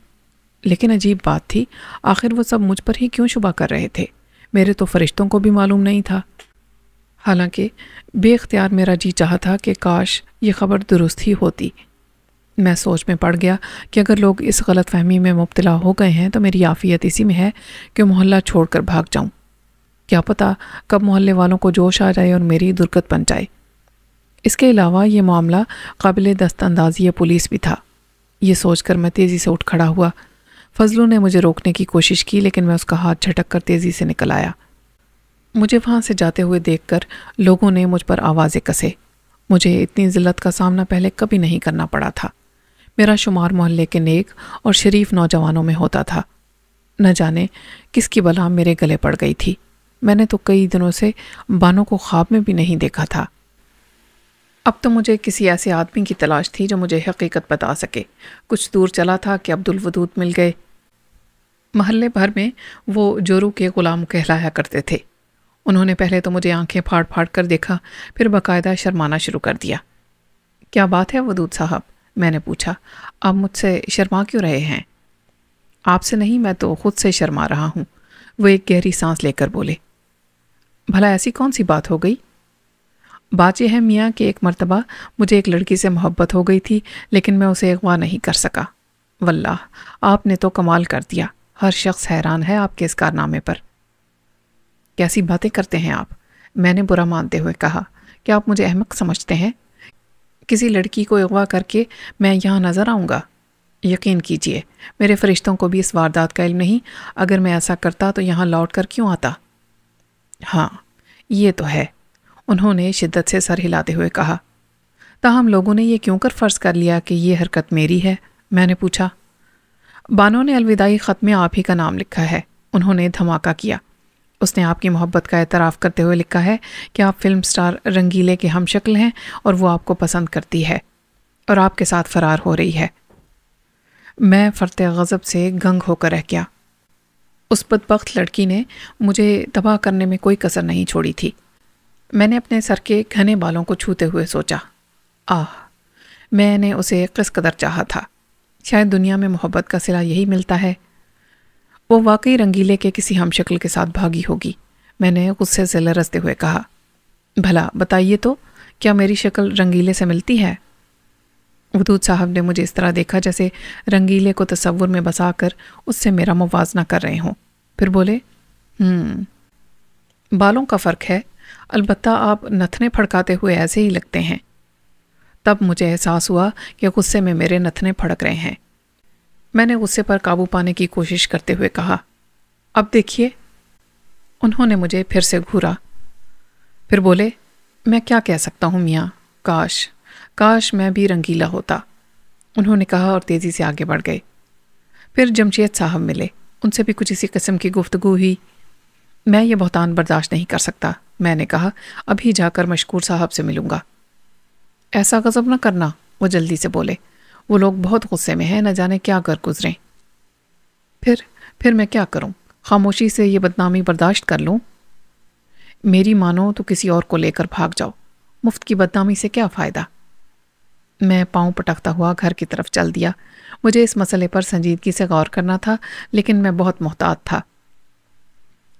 لیکن عجیب بات تھی، آخر وہ سب مجھ پر ہی کیوں شبہ کر رہے تھے؟ میرے تو فرشتوں کو بھی معلوم نہیں تھا۔ حالانکہ بے اختیار میرا جی چاہا تھا کہ کاش یہ خبر درست ہی ہوتی۔ میں سوچ میں پڑ گیا کہ اگر لوگ اس غلط فہمی میں مبتلا ہو گئے ہیں تو میری عافیت اسی میں ہے کہ محلہ چھوڑ کر بھاگ جاؤں۔ کیا پتہ کب محلے والوں کو جوش آ جائے اور میری درگت بن جائے۔ اس کے علاوہ یہ معاملہ قابل دست اندازی پولیس بھی تھا۔ یہ سوچ کر میں تیزی سے اٹھ کھڑا ہوا۔ فضلو نے مجھے روکنے کی کوشش کی لیکن میں اس کا ہاتھ جھٹک کر تیزی سے نکل آیا۔ مجھے وہاں سے جاتے ہوئے دیکھ کر لوگوں نے مجھ پر آوازیں کسے۔ مجھے اتنی ذلت کا سامنا پہلے کبھی نہیں کرنا پڑا تھا۔ میرا شمار محلے کے نیک اور شریف نوجوانوں میں ہوتا تھا۔ نہ جانے کس کی بلا میرے گلے پڑ گئی تھی۔ میں نے تو کئی دنوں سے بانو کو خواب میں بھی نہیں دیکھا تھا۔ اب تو مجھے کسی ایسے آدمی کی تلاش تھی جو مجھے حقیقت بتا سکے۔ کچھ دور چلا تھا کہ عبدالودود مل گئے۔ محلے بھر میں وہ جورو کے غلام کہلایا کرتے تھے۔ انہوں نے پہلے تو مجھے آنکھیں پھاڑ پھاڑ کر دیکھا، پھر باقاعدہ شرمانا شروع کر دیا۔ کیا بات ہے ودود صاحب؟ میں نے پوچھا۔ آپ مجھ سے شرما کیوں رہے ہیں؟ آپ سے نہیں، میں تو خود سے شرما رہا ہوں۔ وہ ایک گہری سانس لے کر بولے۔ بھلا ایسی کون سی بات ہو گئی؟ بات یہ ہے میاں کہ ایک مرتبہ مجھے ایک لڑکی سے محبت ہو گئی تھی لیکن میں اسے اغوا نہیں کر سکا۔ واللہ آپ نے تو کمال کر دیا، ہر شخص حیران ہے آپ کے اس کارنامے پر۔ کیسی باتیں کرتے ہیں آپ؟ میں نے برا مانتے ہوئے کہا۔ کیا آپ مجھے احمق سمجھتے ہیں؟ کسی لڑکی کو اغوا کر کے میں یہاں نظر آؤں گا؟ یقین کیجئے میرے فرشتوں کو بھی اس واردات کا علم نہیں۔ اگر میں ایسا کرتا تو یہاں لوٹ کر کیوں آتا؟ ہاں یہ تو ہے، انہوں نے شدت سے سر ہلاتے ہوئے کہا۔ تاہم لوگوں نے یہ کیوں کر فرض کر لیا کہ یہ حرکت میری ہے؟ میں نے پوچھا۔ بانو نے الوداعی خط میں آپ ہی کا نام لکھا ہے، انہوں نے دھماکہ کیا۔ اس نے آپ کی محبت کا اعتراف کرتے ہوئے لکھا ہے کہ آپ فلم سٹار رنگیلے کے ہم شکل ہیں اور وہ آپ کو پسند کرتی ہے اور آپ کے ساتھ فرار ہو رہی ہے۔ میں فرط غضب سے گنگ ہو کر رہ گیا۔ اس بدبخت لڑکی نے مجھے تباہ کرنے میں کوئی کسر نہیں چھوڑی تھی۔ میں نے اپنے سر کے گھنے بالوں کو چھوتے ہوئے سوچا، میں نے اسے کس قدر چاہا تھا۔ شاید دنیا میں محبت کا صلہ یہی ملتا ہے۔ وہ واقعی رنگیلے کے کسی ہم شکل کے ساتھ بھاگی ہوگی، میں نے غصے سے لرزتے ہوئے کہا۔ بھلا بتائیے تو، کیا میری شکل رنگیلے سے ملتی ہے؟ ودود صاحب نے مجھے اس طرح دیکھا جیسے رنگیلے کو تصور میں بسا کر اس سے میرا موازنہ کر رہے ہوں، پھر بولے، بالوں کا فرق ہے، البتہ آپ نتنے پھڑکاتے ہوئے ایسے ہی لگتے ہیں۔ تب مجھے احساس ہوا کہ غصے میں میرے نتنے پھڑک رہے ہیں۔ میں نے غصے پر قابو پانے کی کوشش کرتے ہوئے کہا، اب دیکھیے۔ انہوں نے مجھے پھر سے گھورا، پھر بولے، میں کیا کہہ سکتا ہوں میاں، کاش میں بھی رنگیلا ہوتا، انہوں نے کہا اور تیزی سے آگے بڑھ گئے۔ پھر جمشید صاحب ملے، ان سے بھی کچھ اسی قسم کی گفتگو ہوئی۔ میں یہ بہتان برداشت نہیں کر سکتا، میں نے کہا، ابھی جا کر مشکور صاحب سے ملوں گا۔ ایسا غضب نہ کرنا، وہ جلدی سے بولے، وہ لوگ بہت غصے میں ہیں، نہ جانے کیا کر گزریں۔ پھر میں کیا کروں؟ خاموشی سے یہ بدنامی برداشت کر لوں؟ میری مانو تو کسی اور کو لے کر بھاگ جاؤ، مفت کی بدنامی سے کیا فائدہ؟ میں پاؤں پٹکتا ہوا گھر کی طرف چل دیا۔ مجھے اس مسئلے پر سنجیدگی سے غور کرنا تھا، لیکن میں بہت محتاط تھا۔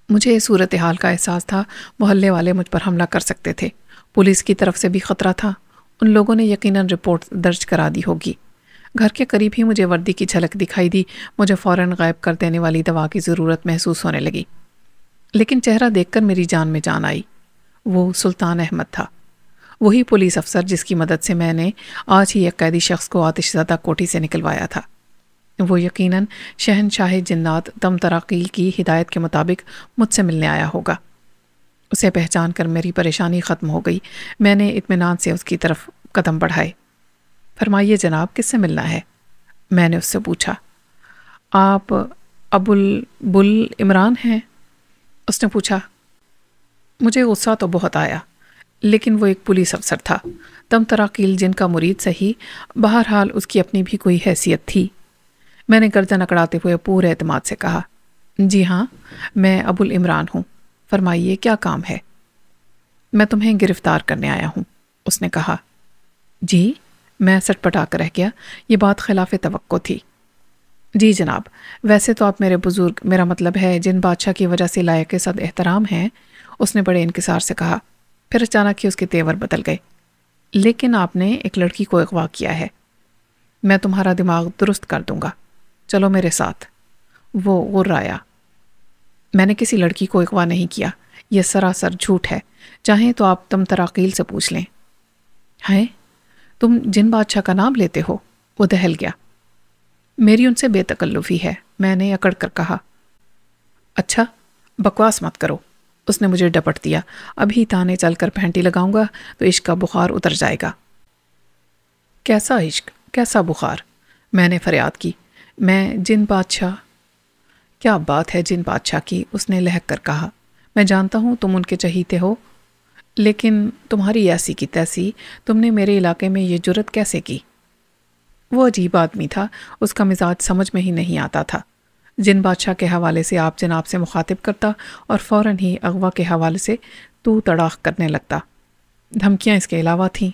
مجھے اس صورتحال کا احساس تھا محلے والے مجھ پر حملہ کر سکتے تھے، پولیس کی طرف سے بھی خطرہ تھا، ان لوگوں نے یقیناً رپورٹ درج کرا دی ہوگی۔ گھر کے قریب ہی مجھے وردی کی جھلک دکھائی دی، مجھے فوراً غائب کر دینے والی دوا کی ضرورت محسوس ہونے لگی۔ لیکن چہرہ دیکھ کر میری جان میں جان آئی، وہ سلطان احمد تھا، وہی پولیس افسر جس کی مدد سے میں نے آج ہی ایک قیدی شخص کو آتش زدہ کوٹھی سے نکلوایا تھا۔ وہ یقیناً شہنشاہ جنات دم تراقیل کی ہدایت کے مطابق مجھ سے ملنے آیا ہوگا۔ اسے پہچان کر میری پریشانی ختم ہو گئی۔ میں نے اطمینان سے اس کی طرف قدم بڑھائے۔ فرمائیے جناب، کس سے ملنا ہے؟ میں نے اس سے پوچھا۔ آپ ابوالبل عمران ہیں؟ اس نے پوچھا۔ مجھے غصہ تو بہت آیا، لیکن وہ ایک پولیس افسر تھا، دم تراقیل جن کا مرید صحیح، بہرحال اس کی اپنی بھی کوئی حیثیت تھی۔ میں نے گردن اکڑاتے ہوئے پورے اعتماد سے کہا، جی ہاں، میں ابوالعمران ہوں، فرمائیے کیا کام ہے؟ میں تمہیں گرفتار کرنے آیا ہوں، اس نے کہا۔ جی؟ میں سٹ پٹا کر رہ گیا، یہ بات خلاف توقع تھی۔ جی جناب، ویسے تو آپ میرے بزرگ، میرا مطلب ہے جن بادشاہ کی وجہ سے لائق صد احترام ہیں، اس نے بڑے انکسار سے کہا، پھر اچانک ہی اس کے تیور بدل گئے۔ لیکن آپ نے ایک لڑکی کو اغوا کیا ہے، میں تمہارا دماغ درست کر دوں گا، چلو میرے ساتھ۔ وہ غرایا۔ میں نے کسی لڑکی کو اغوا نہیں کیا، یہ سراسر جھوٹ ہے، چاہیں تو آپ دم تراقیل سے پوچھ لیں۔ ہیں؟ تم جن بادشاہ کا نام لیتے ہو؟ وہ دہل گیا۔ میری ان سے بے تکلفی ہے، میں نے اکڑ کر کہا۔ اچھا، بکواس مت کرو، اس نے مجھے ڈپٹ دیا، ابھی تانے چل کر پھینٹی لگاؤں گا تو عشق کا بخار اتر جائے گا۔ کیسا عشق، کیسا بخار؟ میں نے فریاد کی۔ میں جن بادشاہ… کیا بات ہے جن بادشاہ کی، اس نے لہک کر کہا۔ میں جانتا ہوں تم ان کے چہیتے ہو، لیکن تمہاری ایسی کی تیسی، تم نے میرے علاقے میں یہ جرت کیسے کی؟ وہ عجیب آدمی تھا، اس کا مزاج سمجھ میں ہی نہیں آتا تھا۔ جن بادشاہ کے حوالے سے آپ جناب سے مخاطب کرتا اور فوراً ہی اغوا کے حوالے سے تو تڑاخ کرنے لگتا۔ دھمکیاں اس کے علاوہ تھیں۔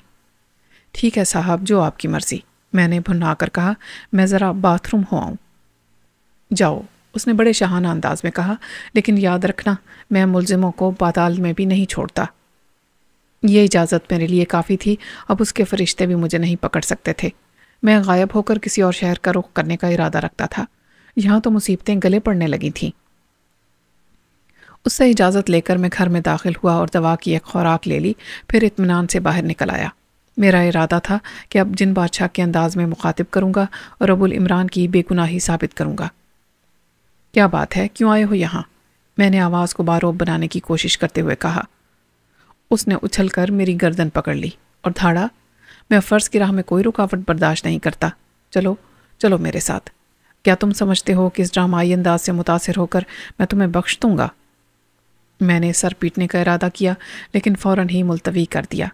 ٹھیک ہے صاحب، جو آپ کی مرضی، میں نے بھنا کر کہا، میں ذرا باتھ روم ہو آؤں۔ جاؤ، اس نے بڑے شاہانہ انداز میں کہا، لیکن یاد رکھنا میں ملزموں کو پاتال میں بھی نہیں چھوڑتا۔ یہ اجازت میرے لیے کافی تھی، اب اس کے فرشتے بھی مجھے نہیں پکڑ سکتے تھے۔ میں غائب ہو کر کسی اور شہر کا رخ کرنے کا ارادہ رکھتا تھا، یہاں تو مصیبتیں گلے پڑنے لگی تھیں۔ اس سے اجازت لے کر میں گھر میں داخل ہوا اور دوا کی ایک خوراک لے لی، پھر اطمینان سے باہر نکل آیا۔ میرا ارادہ تھا کہ اب جن بادشاہ کے انداز میں مخاطب کروں گا اور ابوالعمران کی بے گناہی ثابت کروں گا۔ کیا بات ہے، کیوں آئے ہو یہاں؟ میں نے آواز کو باروب بنانے کی کوشش کرتے ہوئے کہا۔ اس نے اچھل کر میری گردن پکڑ لی اور دھاڑا، میں فرض کی راہ میں کوئی رکاوٹ برداشت نہیں کرتا، چلو چلو میرے ساتھ۔ کیا تم سمجھتے ہو کہ اس ڈرامائی انداز سے متاثر ہو کر میں تمہیں بخش دوں گا؟ میں نے سر پیٹنے کا ارادہ کیا، لیکن فوراً ہی ملتوی کر دیا۔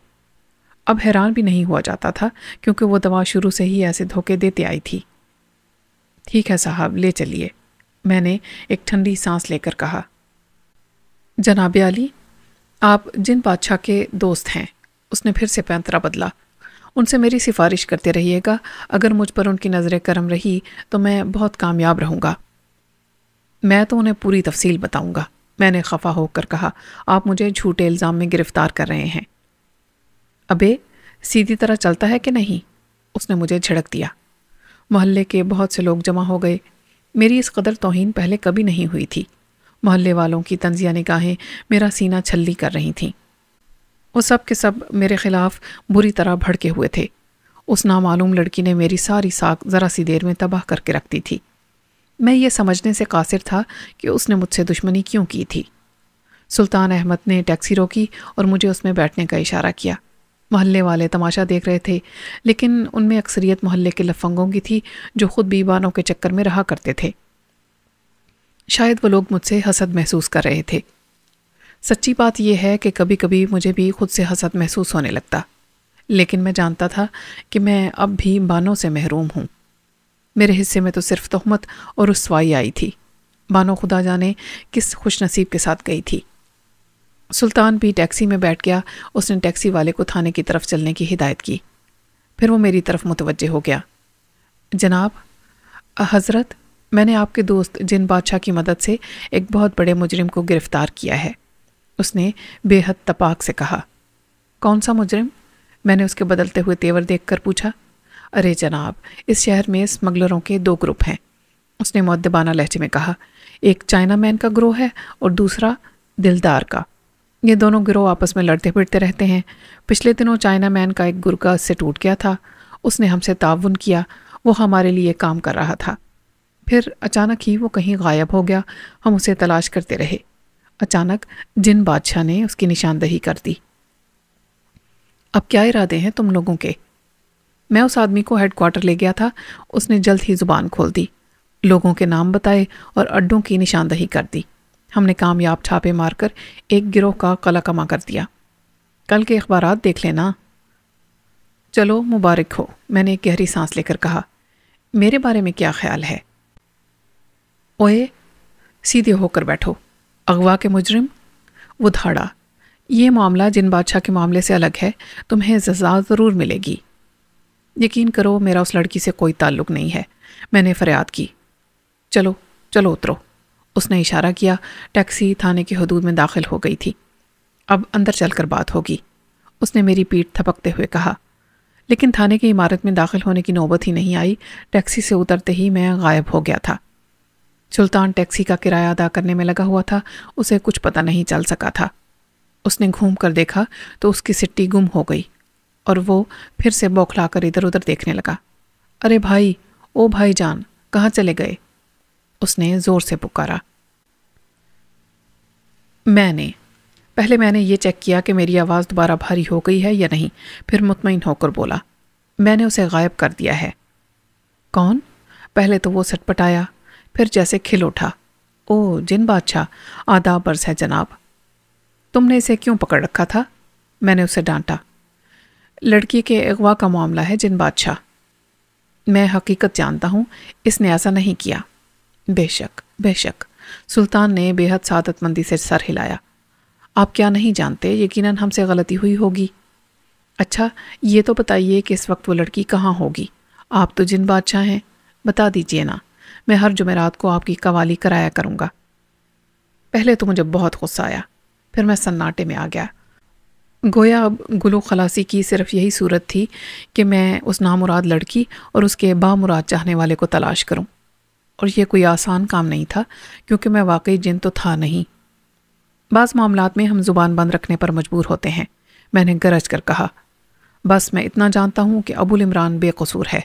اب حیران بھی نہیں ہوا جاتا تھا، کیونکہ وہ دوا شروع سے ہی ایسے دھوکے دیتے آئی تھی۔ ٹھیک ہے صاحب، لے چلیے، میں نے ایک ٹھنڈی سانس لے کر کہا۔ جناب عالی، آپ جن بادشاہ کے دوست ہیں، اس نے پھر سے پینترا بدلا، ان سے میری سفارش کرتے رہیے گا، اگر مجھ پر ان کی نظر کرم رہی تو میں بہت کامیاب رہوں گا۔ میں تو انہیں پوری تفصیل بتاؤں گا، میں نے خفا ہو کر کہا۔ آپ مجھے جھوٹے الزام میں گرفتار کر رہے ہیں۔ ابے سیدھی طرح چلتا ہے کہ نہیں؟ اس نے مجھے جھڑک دیا۔ محلے کے بہت سے لوگ جمع ہو گئے۔ میری اس قدر توہین پہلے کبھی نہیں ہوئی تھی۔ محلے والوں کی طنزیہ نگاہیں میرا سینہ چھلی کر رہی تھیں۔ وہ سب کے سب میرے خلاف بری طرح بھڑکے ہوئے تھے۔ اس نامعلوم لڑکی نے میری ساری ساکھ ذرا سی دیر میں تباہ کر کے رکھ دی تھی۔ میں یہ سمجھنے سے قاصر تھا کہ اس نے مجھ سے دشمنی کیوں کی تھی۔ سلطان احمد نے ٹیکسی روکی اور مجھے اس میں بیٹھنے کا اشارہ کیا۔ محلے والے تماشا دیکھ رہے تھے، لیکن ان میں اکثریت محلے کے لفنگوں کی تھی جو خود بیوانوں کے چکر میں رہا کرتے تھے۔ شاید وہ لوگ مجھ سے حسد محسوس کر رہے تھے۔ سچی بات یہ ہے کہ کبھی کبھی مجھے بھی خود سے حسد محسوس ہونے لگتا، لیکن میں جانتا تھا کہ میں اب بھی بانو سے محروم ہوں۔ میرے حصے میں تو صرف تہمت اور رسوائی آئی تھی۔ بانو خدا جانے کس خوش نصیب کے ساتھ گئی تھی۔ سلطان بھی ٹیکسی میں بیٹھ گیا۔ اس نے ٹیکسی والے کو تھانے کی طرف چلنے کی ہدایت کی۔ پھر وہ میری طرف متوجہ ہو گیا۔ جناب، حضرت، میں نے آپ کے دوست جن بادشاہ کی مدد سے ایک بہت بڑے مجرم کو گرفتار کیا ہے، اس نے بے حد تپاک سے کہا۔ کون سا مجرم؟ میں نے اس کے بدلتے ہوئے تیور دیکھ کر پوچھا۔ ارے جناب، اس شہر میں اسمگلروں کے 2 گروپ ہیں، اس نے مؤدبانہ لہجے میں کہا۔ ایک چائنا مین کا گروہ ہے اور دوسرا دلدار کا۔ یہ دونوں گروہ آپس میں لڑتے پھرتے رہتے ہیں۔ پچھلے دنوں چائنا مین کا ایک گرگا اس سے ٹوٹ گیا تھا۔ اس نے ہم سے تعاون کیا، وہ ہمارے لیے کام کر رہا تھا۔ پھر اچانک ہی وہ کہیں غائب ہو گیا۔ ہم اسے تلاش کرتے رہے۔ اچانک جن بادشاہ نے اس کی نشاندہی کر دی۔ اب کیا ارادے ہیں تم لوگوں کے؟ میں اس آدمی کو ہیڈ کوارٹر لے گیا تھا۔ اس نے جلد ہی زبان کھول دی، لوگوں کے نام بتائے اور اڈوں کی نشاندہی کر دی۔ ہم نے کامیاب چھاپے مار کر ایک گروہ کا قلع کما کر دیا۔ کل کے اخبارات دیکھ لینا۔ چلو مبارک ہو، میں نے ایک گہری سانس لے کر کہا۔ میرے بارے میں کیا خیال ہے؟ اوئے سیدھے ہو کر بیٹھو، اغوا کے مجرم۔ وہ دھاڑا۔ یہ معاملہ جن بادشاہ کے معاملے سے الگ ہے، تمہیں سزا ضرور ملے گی۔ یقین کرو میرا اس لڑکی سے کوئی تعلق نہیں ہے، میں نے فریاد کی۔ چلو چلو اترو، اس نے اشارہ کیا۔ ٹیکسی تھانے کی حدود میں داخل ہو گئی تھی۔ اب اندر چل کر بات ہوگی، اس نے میری پیٹھ تھپکتے ہوئے کہا۔ لیکن تھانے کی عمارت میں داخل ہونے کی نوبت ہی نہیں آئی۔ ٹیکسی سے اترتے ہی میں غائب ہو گیا تھا۔ سلطان ٹیکسی کا کرایہ ادا کرنے میں لگا ہوا تھا، اسے کچھ پتہ نہیں چل سکا تھا۔ اس نے گھوم کر دیکھا تو اس کی سٹی گم ہو گئی اور وہ پھر سے بوکھلا کر ادھر ادھر دیکھنے لگا۔ ارے بھائی، او بھائی جان، کہاں چلے گئے؟ اس نے زور سے پکارا۔ میں نے یہ چیک کیا کہ میری آواز دوبارہ بھاری ہو گئی ہے یا نہیں، پھر مطمئن ہو کر بولا، میں نے اسے غائب کر دیا ہے۔ کون؟ پہلے تو وہ سٹ پٹایا، پھر جیسے کھل اٹھا۔ او جن بادشاہ، آداب عرض ہے جناب۔ تم نے اسے کیوں پکڑ رکھا تھا؟ میں نے اسے ڈانٹا۔ لڑکی کے اغوا کا معاملہ ہے جن بادشاہ۔ میں حقیقت جانتا ہوں، اس نے ایسا نہیں کیا۔ بے شک بے شک، سلطان نے بے حد سعادت مندی سے سر ہلایا۔ آپ کیا نہیں جانتے، یقیناً ہم سے غلطی ہوئی ہوگی۔ اچھا یہ تو بتائیے کہ اس وقت وہ لڑکی کہاں ہوگی؟ آپ تو جن بادشاہ ہیں، بتا دیجئے نا، میں ہر جمعرات کو آپ کی قوالی کرایا کروں گا۔ پہلے تو مجھے بہت غصہ آیا، پھر میں سناٹے میں آ گیا۔ گویا اب گلو خلاصی کی صرف یہی صورت تھی کہ میں اس نامراد لڑکی اور اس کے بامراد چاہنے والے کو تلاش کروں، اور یہ کوئی آسان کام نہیں تھا کیونکہ میں واقعی جن تو تھا نہیں۔ بعض معاملات میں ہم زبان بند رکھنے پر مجبور ہوتے ہیں، میں نے گرج کر کہا۔ بس میں اتنا جانتا ہوں کہ ابو العمران بے قصور ہے۔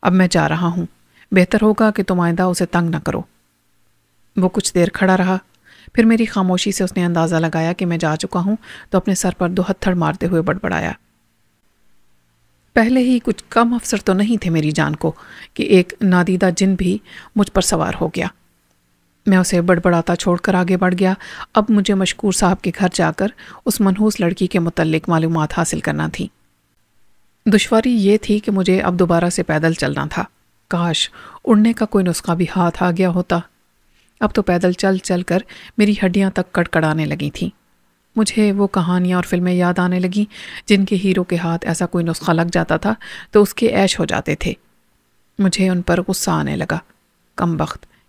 اب میں جا رہا ہوں، بہتر ہوگا کہ تم آئندہ اسے تنگ نہ کرو۔ وہ کچھ دیر کھڑا رہا، پھر میری خاموشی سے اس نے اندازہ لگایا کہ میں جا چکا ہوں تو اپنے سر پر 2 ہتھڑ مارتے ہوئے بڑبڑایا۔ پہلے ہی کچھ کم افسر تو نہیں تھے میری جان کو کہ ایک نادیدہ جن بھی مجھ پر سوار ہو گیا۔ میں اسے بڑبڑاتا چھوڑ کر آگے بڑھ گیا۔ اب مجھے مشکور صاحب کے گھر جا کر اس منحوس لڑکی کے متعلق معلومات حاصل کرنا تھی۔ دشواری یہ تھی کہ مجھے اب دوبارہ سے پیدل چلنا تھا۔ کاش اڑنے کا کوئی نسخہ بھی ہاتھ آ گیا ہوتا۔ اب تو پیدل چل چل کر میری ہڈیاں تک کڑکڑانے لگی تھیں۔ مجھے وہ کہانیاں اور فلمیں یاد آنے لگیں جن کے ہیرو کے ہاتھ ایسا کوئی نسخہ لگ جاتا تھا تو اس کے عیش ہو جاتے تھے۔ مجھے ان پر غصہ آنے لگا۔ کم بخت،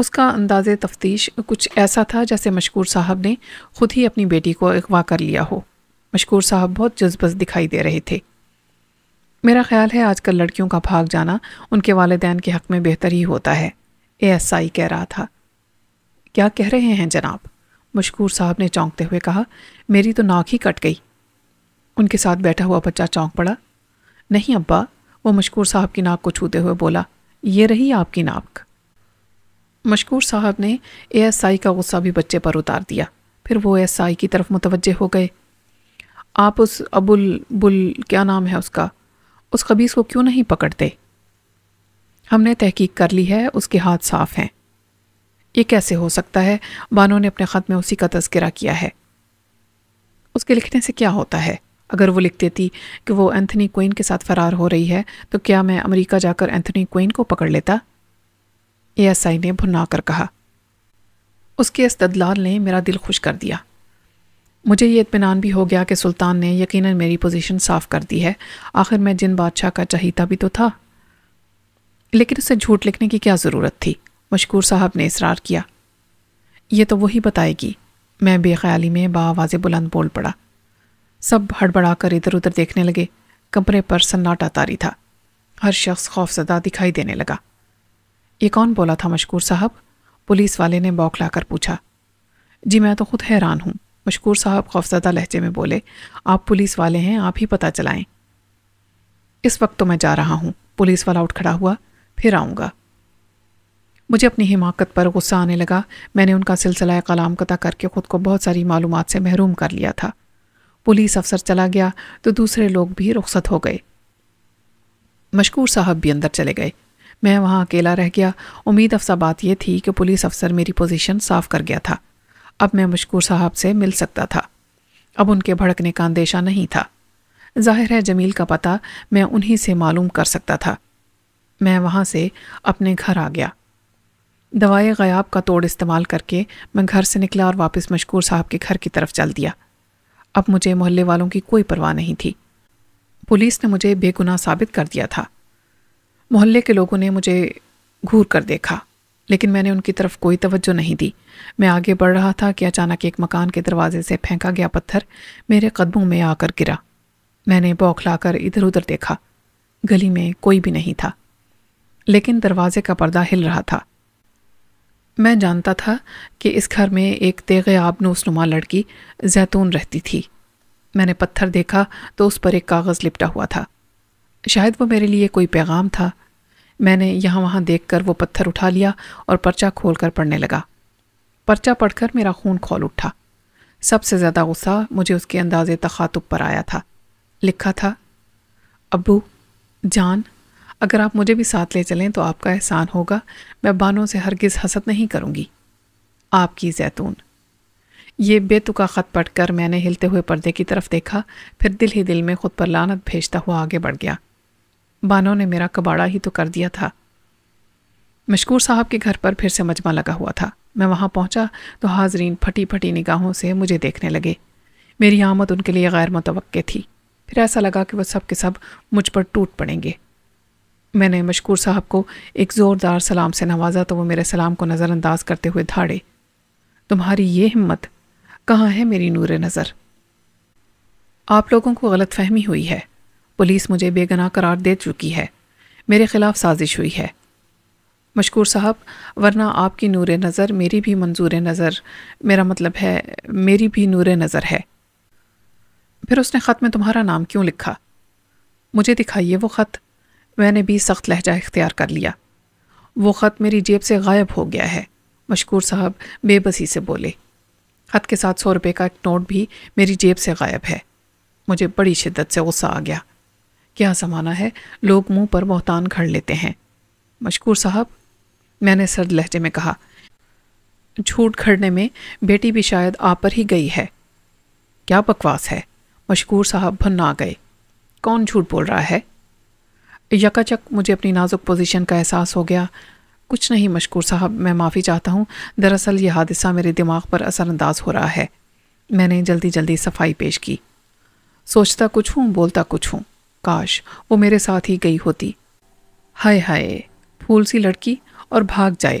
اس کا انداز تفتیش کچھ ایسا تھا جیسے مشکور صاحب نے خود ہی اپنی بیٹی کو اغوا کر لیا ہو۔ مشکور صاحب بہت جذبز دکھائی دے رہے تھے۔ میرا خیال ہے آج کل لڑکیوں کا بھاگ جانا ان کے والدین کے حق میں بہتر ہی ہوتا ہے، ASI کہہ رہا تھا۔ کیا کہہ رہے ہیں جناب؟ مشکور صاحب نے چونکتے ہوئے کہا۔ میری تو ناک ہی کٹ گئی۔ ان کے ساتھ بیٹھا ہوا بچہ چونک پڑا۔ نہیں ابا، وہ مشکور صاحب کی ناک کو چھوتے ہوئے بولا، یہ رہی آپ کی ناک۔ مشکور صاحب نے ASI کا غصہ بھی بچے پر اتار دیا، پھر وہ ASI کی طرف متوجہ ہو گئے۔ آپ اس کیا نام ہے اس کا، اس خبیث کو کیوں نہیں پکڑتے؟ ہم نے تحقیق کر لی ہے، اس کے ہاتھ صاف ہیں۔ یہ کیسے ہو سکتا ہے؟ بانو نے اپنے خط میں اسی کا تذکرہ کیا ہے۔ اس کے لکھنے سے کیا ہوتا ہے؟ اگر وہ لکھ دیتی کہ وہ اینتھنی کوئن کے ساتھ فرار ہو رہی ہے تو کیا میں امریکہ جا کر اینتھنی کوئن کو پکڑ لیتا؟ ASI نے بھنا کر کہا۔ اس کے استدلال نے میرا دل خوش کر دیا۔ مجھے یہ اطمینان بھی ہو گیا کہ سلطان نے یقیناً میری پوزیشن صاف کر دی ہے، آخر میں جن بادشاہ کا چہیتا بھی تو تھا۔ لیکن اسے جھوٹ لکھنے کی کیا ضرورت تھی؟ مشکور صاحب نے اصرار کیا۔ یہ تو وہی بتائے گی۔ میں بے خیالی میں بآواز بلند بول پڑا۔ سب ہڑبڑا کر ادھر ادھر دیکھنے لگے۔ کمرے پر سناٹا طاری تھا۔ ہر شخص خوفزدہ دکھائی دینے لگا۔ یہ کون بولا تھا مشکور صاحب؟ پولیس والے نے بوکھلا کر پوچھا۔ جی میں تو خود حیران ہوں، مشکور صاحب خوفزدہ لہجے میں بولے۔ آپ پولیس والے ہیں، آپ ہی پتہ چلائیں۔ اس وقت تو میں جا رہا ہوں۔ پولیس والا اٹھ کھڑا ہوا۔ پھر آؤں گا۔ مجھے اپنی حماقت پر غصہ آنے لگا۔ میں نے ان کا سلسلہ کلام قطع کر کے خود کو بہت ساری معلومات سے محروم کر لیا تھا۔ پولیس افسر چلا گیا تو دوسرے لوگ بھی رخصت ہو گئے۔ مشکور صاحب بھی اندر چلے گئے۔ میں وہاں اکیلا رہ گیا۔ امید افزا بات یہ تھی کہ پولیس افسر میری پوزیشن صاف کر گیا تھا۔ اب میں مشکور صاحب سے مل سکتا تھا۔ اب ان کے بھڑکنے کا اندیشہ نہیں تھا۔ ظاہر ہے جمیل کا پتہ میں انہی سے معلوم کر سکتا تھا۔ میں وہاں سے اپنے گھر آ گیا۔ دوائے غیاب کا توڑ استعمال کر کے میں گھر سے نکلا اور واپس مشکور صاحب کے گھر کی طرف چل دیا۔ اب مجھے محلے والوں کی کوئی پرواہ نہیں تھی۔ پولیس نے مجھے بے گناہ ثابت کر دیا تھا۔ محلے کے لوگوں نے مجھے گھور کر دیکھا، لیکن میں نے ان کی طرف کوئی توجہ نہیں دی۔ میں آگے بڑھ رہا تھا کہ اچانک ایک مکان کے دروازے سے پھینکا گیا پتھر میرے قدموں میں آ کر گرا۔ میں نے بوکھلا کر ادھر ادھر دیکھا۔ گلی میں کوئی بھی نہیں تھا، لیکن دروازے کا پردہ ہل رہا تھا۔ میں جانتا تھا کہ اس گھر میں ایک تیغ آبنوس نما لڑکی زیتون رہتی تھی۔ میں نے پتھر دیکھا تو اس پر ایک کاغذ لپٹا ہوا تھا۔ شاید وہ میرے لیے کوئی پیغام تھا۔ میں نے یہاں وہاں دیکھ کر وہ پتھر اٹھا لیا اور پرچہ کھول کر پڑھنے لگا۔ پرچہ پڑھ کر میرا خون کھول اٹھا۔ سب سے زیادہ غصہ مجھے اس کے انداز تخاطب پر آیا تھا۔ لکھا تھا، ابو جان، اگر آپ مجھے بھی ساتھ لے چلیں تو آپ کا احسان ہوگا۔ میں بانوں سے ہرگز حسد نہیں کروں گی۔ آپ کی زیتون۔ یہ بے تکا خط پڑھ کر میں نے ہلتے ہوئے پردے کی طرف دیکھا، پھر دل ہی دل میں خود پر لعنت بھیجتا ہوا آگے بڑھ گیا۔ بانوں نے میرا کباڑا ہی تو کر دیا تھا۔ مشکور صاحب کے گھر پر پھر سے مجمع لگا ہوا تھا۔ میں وہاں پہنچا تو حاضرین پھٹی پھٹی نگاہوں سے مجھے دیکھنے لگے۔ میری آمد ان کے لیے غیر متوقع تھی۔ پھر ایسا لگا کہ وہ سب کے سب مجھ پر ٹوٹ پڑیں گے۔ میں نے مشکور صاحب کو ایک زوردار سلام سے نوازا تو وہ میرے سلام کو نظر انداز کرتے ہوئے دھاڑے۔ تمہاری یہ ہمت! کہاں ہے میری نور نظر؟ آپ لوگوں کو غلط فہمی ہوئی ہے۔ پولیس مجھے بے گناہ قرار دے چکی ہے۔ میرے خلاف سازش ہوئی ہے۔ مشکور صاحب، ورنہ آپ کی نور نظر میری بھی منظور نظر، میرا مطلب ہے میری بھی نور نظر ہے۔ پھر اس نے خط میں تمہارا نام کیوں لکھا؟ مجھے دکھائیے وہ خط۔ میں نے بھی سخت لہجہ اختیار کر لیا۔ وہ خط میری جیب سے غائب ہو گیا ہے، مشکور صاحب بے بسی سے بولے۔ خط کے ساتھ 100 روپے کا ایک نوٹ بھی میری جیب سے غائب ہے۔ مجھے بڑی شدت سے غصہ آ گیا۔ کیا زمانہ ہے، لوگ منہ پر بہتان گھڑ لیتے ہیں۔ مشکور صاحب، میں نے سرد لہجے میں کہا، جھوٹ گھڑنے میں بیٹی بھی شاید آپ پر ہی گئی ہے۔ کیا بکواس ہے؟ مشکور صاحب بھن آ گئے۔ کون جھوٹ بول رہا ہے؟ یکاچک مجھے اپنی نازک پوزیشن کا احساس ہو گیا۔ کچھ نہیں مشکور صاحب، میں معافی چاہتا ہوں، دراصل یہ حادثہ میرے دماغ پر اثر انداز ہو رہا ہے۔ میں نے جلدی جلدی صفائی پیش کی۔ سوچتا کچھ ہوں، بولتا کچھ ہوں۔ کاش وہ میرے ساتھ ہی گئی ہوتی۔ ہائے ہائے، پھول سی لڑکی اور بھاگ جائے۔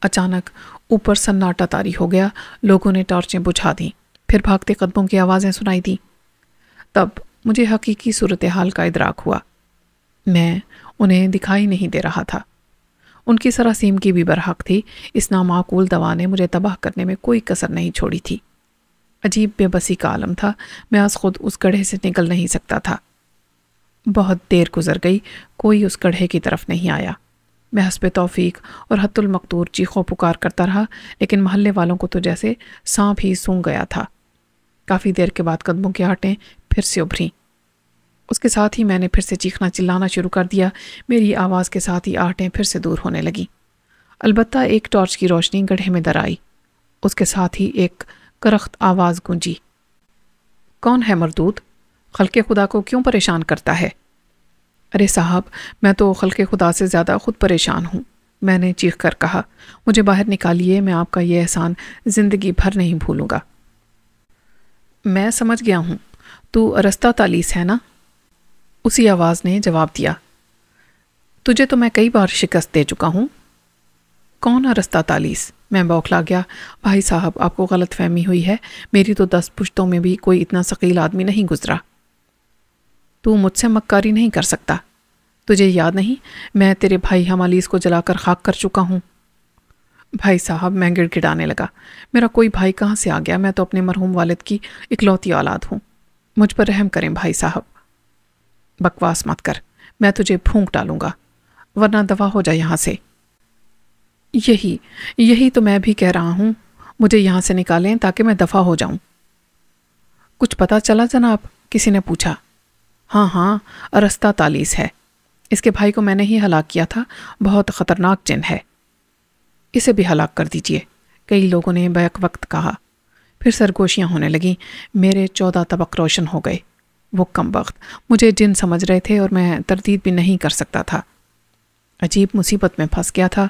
اچانک اوپر سناٹا طاری ہو گیا، لوگوں نے ٹارچیں بجھا دیں، پھر بھاگتے قدموں کی آوازیں سنائی دیں۔ تب مجھے حقیقی صورتحال کا ادراک ہوا۔ میں انہیں دکھائی نہیں دے رہا تھا۔ ان کی سراسیم کی بھی برحق تھی۔ اس نامعقول دوا نے مجھے تباہ کرنے میں کوئی کسر نہیں چھوڑی تھی۔ عجیب بے بسی کا عالم تھا۔ میں از خود اس گڑھے سے نکل نہیں سکتا تھا۔ بہت دیر گزر گئی، کوئی اس گڑھے کی طرف نہیں آیا۔ میں حسب توفیق اور حت المقدور چیخو پکار کرتا رہا، لیکن محلے والوں کو تو جیسے سانپ ہی سونگ گیا تھا۔ کافی دیر کے بعد قدموں کی آہٹیں پھر سے ابھریں۔ اس کے ساتھ ہی میں نے پھر سے چیخنا چلانا شروع کر دیا۔ میری آواز کے ساتھ ہی آہٹیں پھر سے دور ہونے لگیں۔ البتہ ایک ٹارچ کی روشنی گڑھے میں در آئی۔ اس کے ساتھ ہی ایک کرخت آواز گونجی، کون ہے مردود؟ خلق خدا کو کیوں پریشان کرتا ہے؟ ارے صاحب، میں تو خلق خدا سے زیادہ خود پریشان ہوں، میں نے چیخ کر کہا۔ مجھے باہر نکالیے، میں آپ کا یہ احسان زندگی بھر نہیں بھولوں گا۔ میں سمجھ گیا ہوں، تو ارسطا طالیس ہے نا؟ اسی آواز نے جواب دیا۔ تجھے تو میں کئی بار شکست دے چکا ہوں۔ کون ارسطا طالیس؟ میں بوکھلا گیا۔ بھائی صاحب، آپ کو غلط فہمی ہوئی ہے، میری تو 10 پشتوں میں بھی کوئی اتنا ثقیل آدمی نہیں گزرا۔ تو مجھ سے مکاری نہیں کر سکتا۔ تجھے یاد نہیں میں تیرے بھائی ہمالیس کو جلا کر خاک کر چکا ہوں؟ بھائی صاحب، میں گڑ گڑانے لگا۔ میرا کوئی بھائی کہاں سے آ گیا؟ میں تو اپنے مرحوم والد کی اکلوتی اولاد ہوں۔ مجھ پر رحم کریں بھائی صاحب۔ بکواس مت کر، میں تجھے پھونک ڈالوں گا، ورنہ دفع ہو جا یہاں سے۔ یہی تو میں بھی کہہ رہا ہوں، مجھے یہاں سے نکالیں تاکہ میں دفع ہو جاؤں۔ کچھ پتہ چلا جناب؟ کسی نے پوچھا۔ ہاں، ارسطا طالیس ہے، اس کے بھائی کو میں نے ہی ہلاک کیا تھا، بہت خطرناک جن ہے، اسے بھی ہلاک کر دیجئے، کئی لوگوں نے بیک وقت کہا۔ پھر سرگوشیاں ہونے لگیں، میرے 14 طبق روشن ہو گئے۔ وہ کم وقت مجھے جن سمجھ رہے تھے اور میں تردید بھی نہیں کر سکتا تھا۔ عجیب مصیبت میں پھنس گیا تھا۔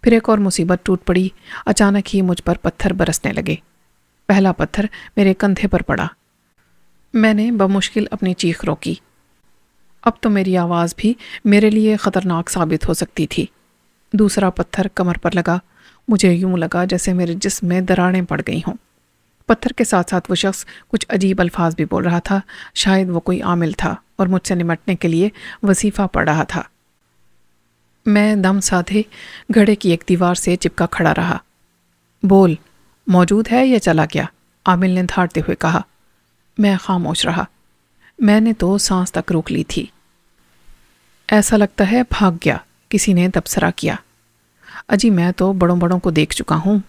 پھر ایک اور مصیبت ٹوٹ پڑی۔ اچانک ہی مجھ پر پتھر برسنے لگے۔ پہلا پتھر میرے کندھے پر پڑا۔ میں نے بمشکل اپنی چیخ روکی۔ اب تو میری آواز بھی میرے لیے خطرناک ثابت ہو سکتی تھی۔ دوسرا پتھر کمر پر لگا۔ مجھے یوں لگا جیسے میرے جسم میں دراڑیں پڑ گئی ہوں۔ پتھر کے ساتھ ساتھ وہ شخص کچھ عجیب الفاظ بھی بول رہا تھا۔ شاید وہ کوئی عامل تھا اور مجھ سے نمٹنے کے لیے وظیفہ پڑھ رہا تھا۔ میں دم سادھے گھڑے کی ایک دیوار سے چپکا کھڑا رہا۔ بول، موجود ہے یا چلا گیا؟ عامل نے دھاڑتے ہوئے کہا۔ میں خاموش رہا۔ میں نے تو سانس تک روک لی تھی۔ ایسا لگتا ہے بھاگ گیا، کسی نے تبصرہ کیا۔ اجی میں تو بڑوں کو دیکھ چکا ہوں۔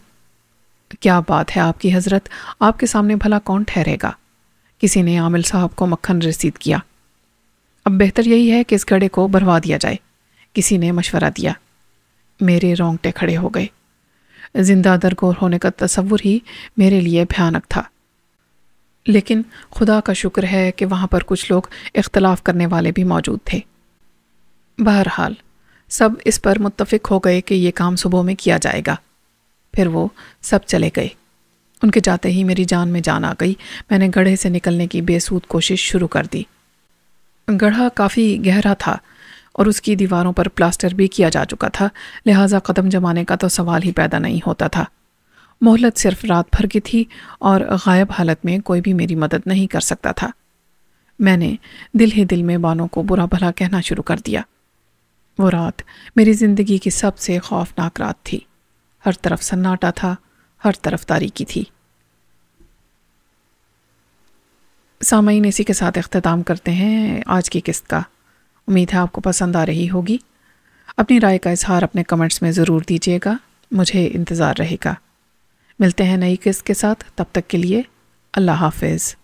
کیا بات ہے آپ کی حضرت، آپ کے سامنے بھلا کون ٹھہرے گا؟ کسی نے عامل صاحب کو مکھن رسید کیا۔ اب بہتر یہی ہے کہ اس گھڑے کو بھروا دیا جائے، کسی نے مشورہ دیا۔ میرے رونگٹے کھڑے ہو گئے۔ زندہ درگور ہونے کا تصور ہی میرے لیے بھیانک تھا، لیکن خدا کا شکر ہے کہ وہاں پر کچھ لوگ اختلاف کرنے والے بھی موجود تھے۔ بہرحال سب اس پر متفق ہو گئے کہ یہ کام صبح میں کیا جائے گا۔ پھر وہ سب چلے گئے۔ ان کے جاتے ہی میری جان میں جان آ گئی۔ میں نے گڑھے سے نکلنے کی بے سود کوشش شروع کر دی۔ گڑھا کافی گہرا تھا اور اس کی دیواروں پر پلاسٹر بھی کیا جا چکا تھا، لہٰذا قدم جمانے کا تو سوال ہی پیدا نہیں ہوتا تھا۔ مہلت صرف رات بھر کی تھی اور غائب حالت میں کوئی بھی میری مدد نہیں کر سکتا تھا۔ میں نے دل ہی دل میں بانوں کو برا بھلا کہنا شروع کر دیا۔ وہ رات میری زندگی کی سب سے خوفناک رات تھی۔ ہر طرف سناٹا تھا، ہر طرف تاریکی تھی۔ سامعین، اسی کے ساتھ اختتام کرتے ہیں آج کی قسط کا۔ امید ہے آپ کو پسند آ رہی ہوگی۔ اپنی رائے کا اظہار اپنے کمنٹس میں ضرور دیجیے گا، مجھے انتظار رہے گا۔ ملتے ہیں نئی قسط کے ساتھ، تب تک کے لیے اللہ حافظ۔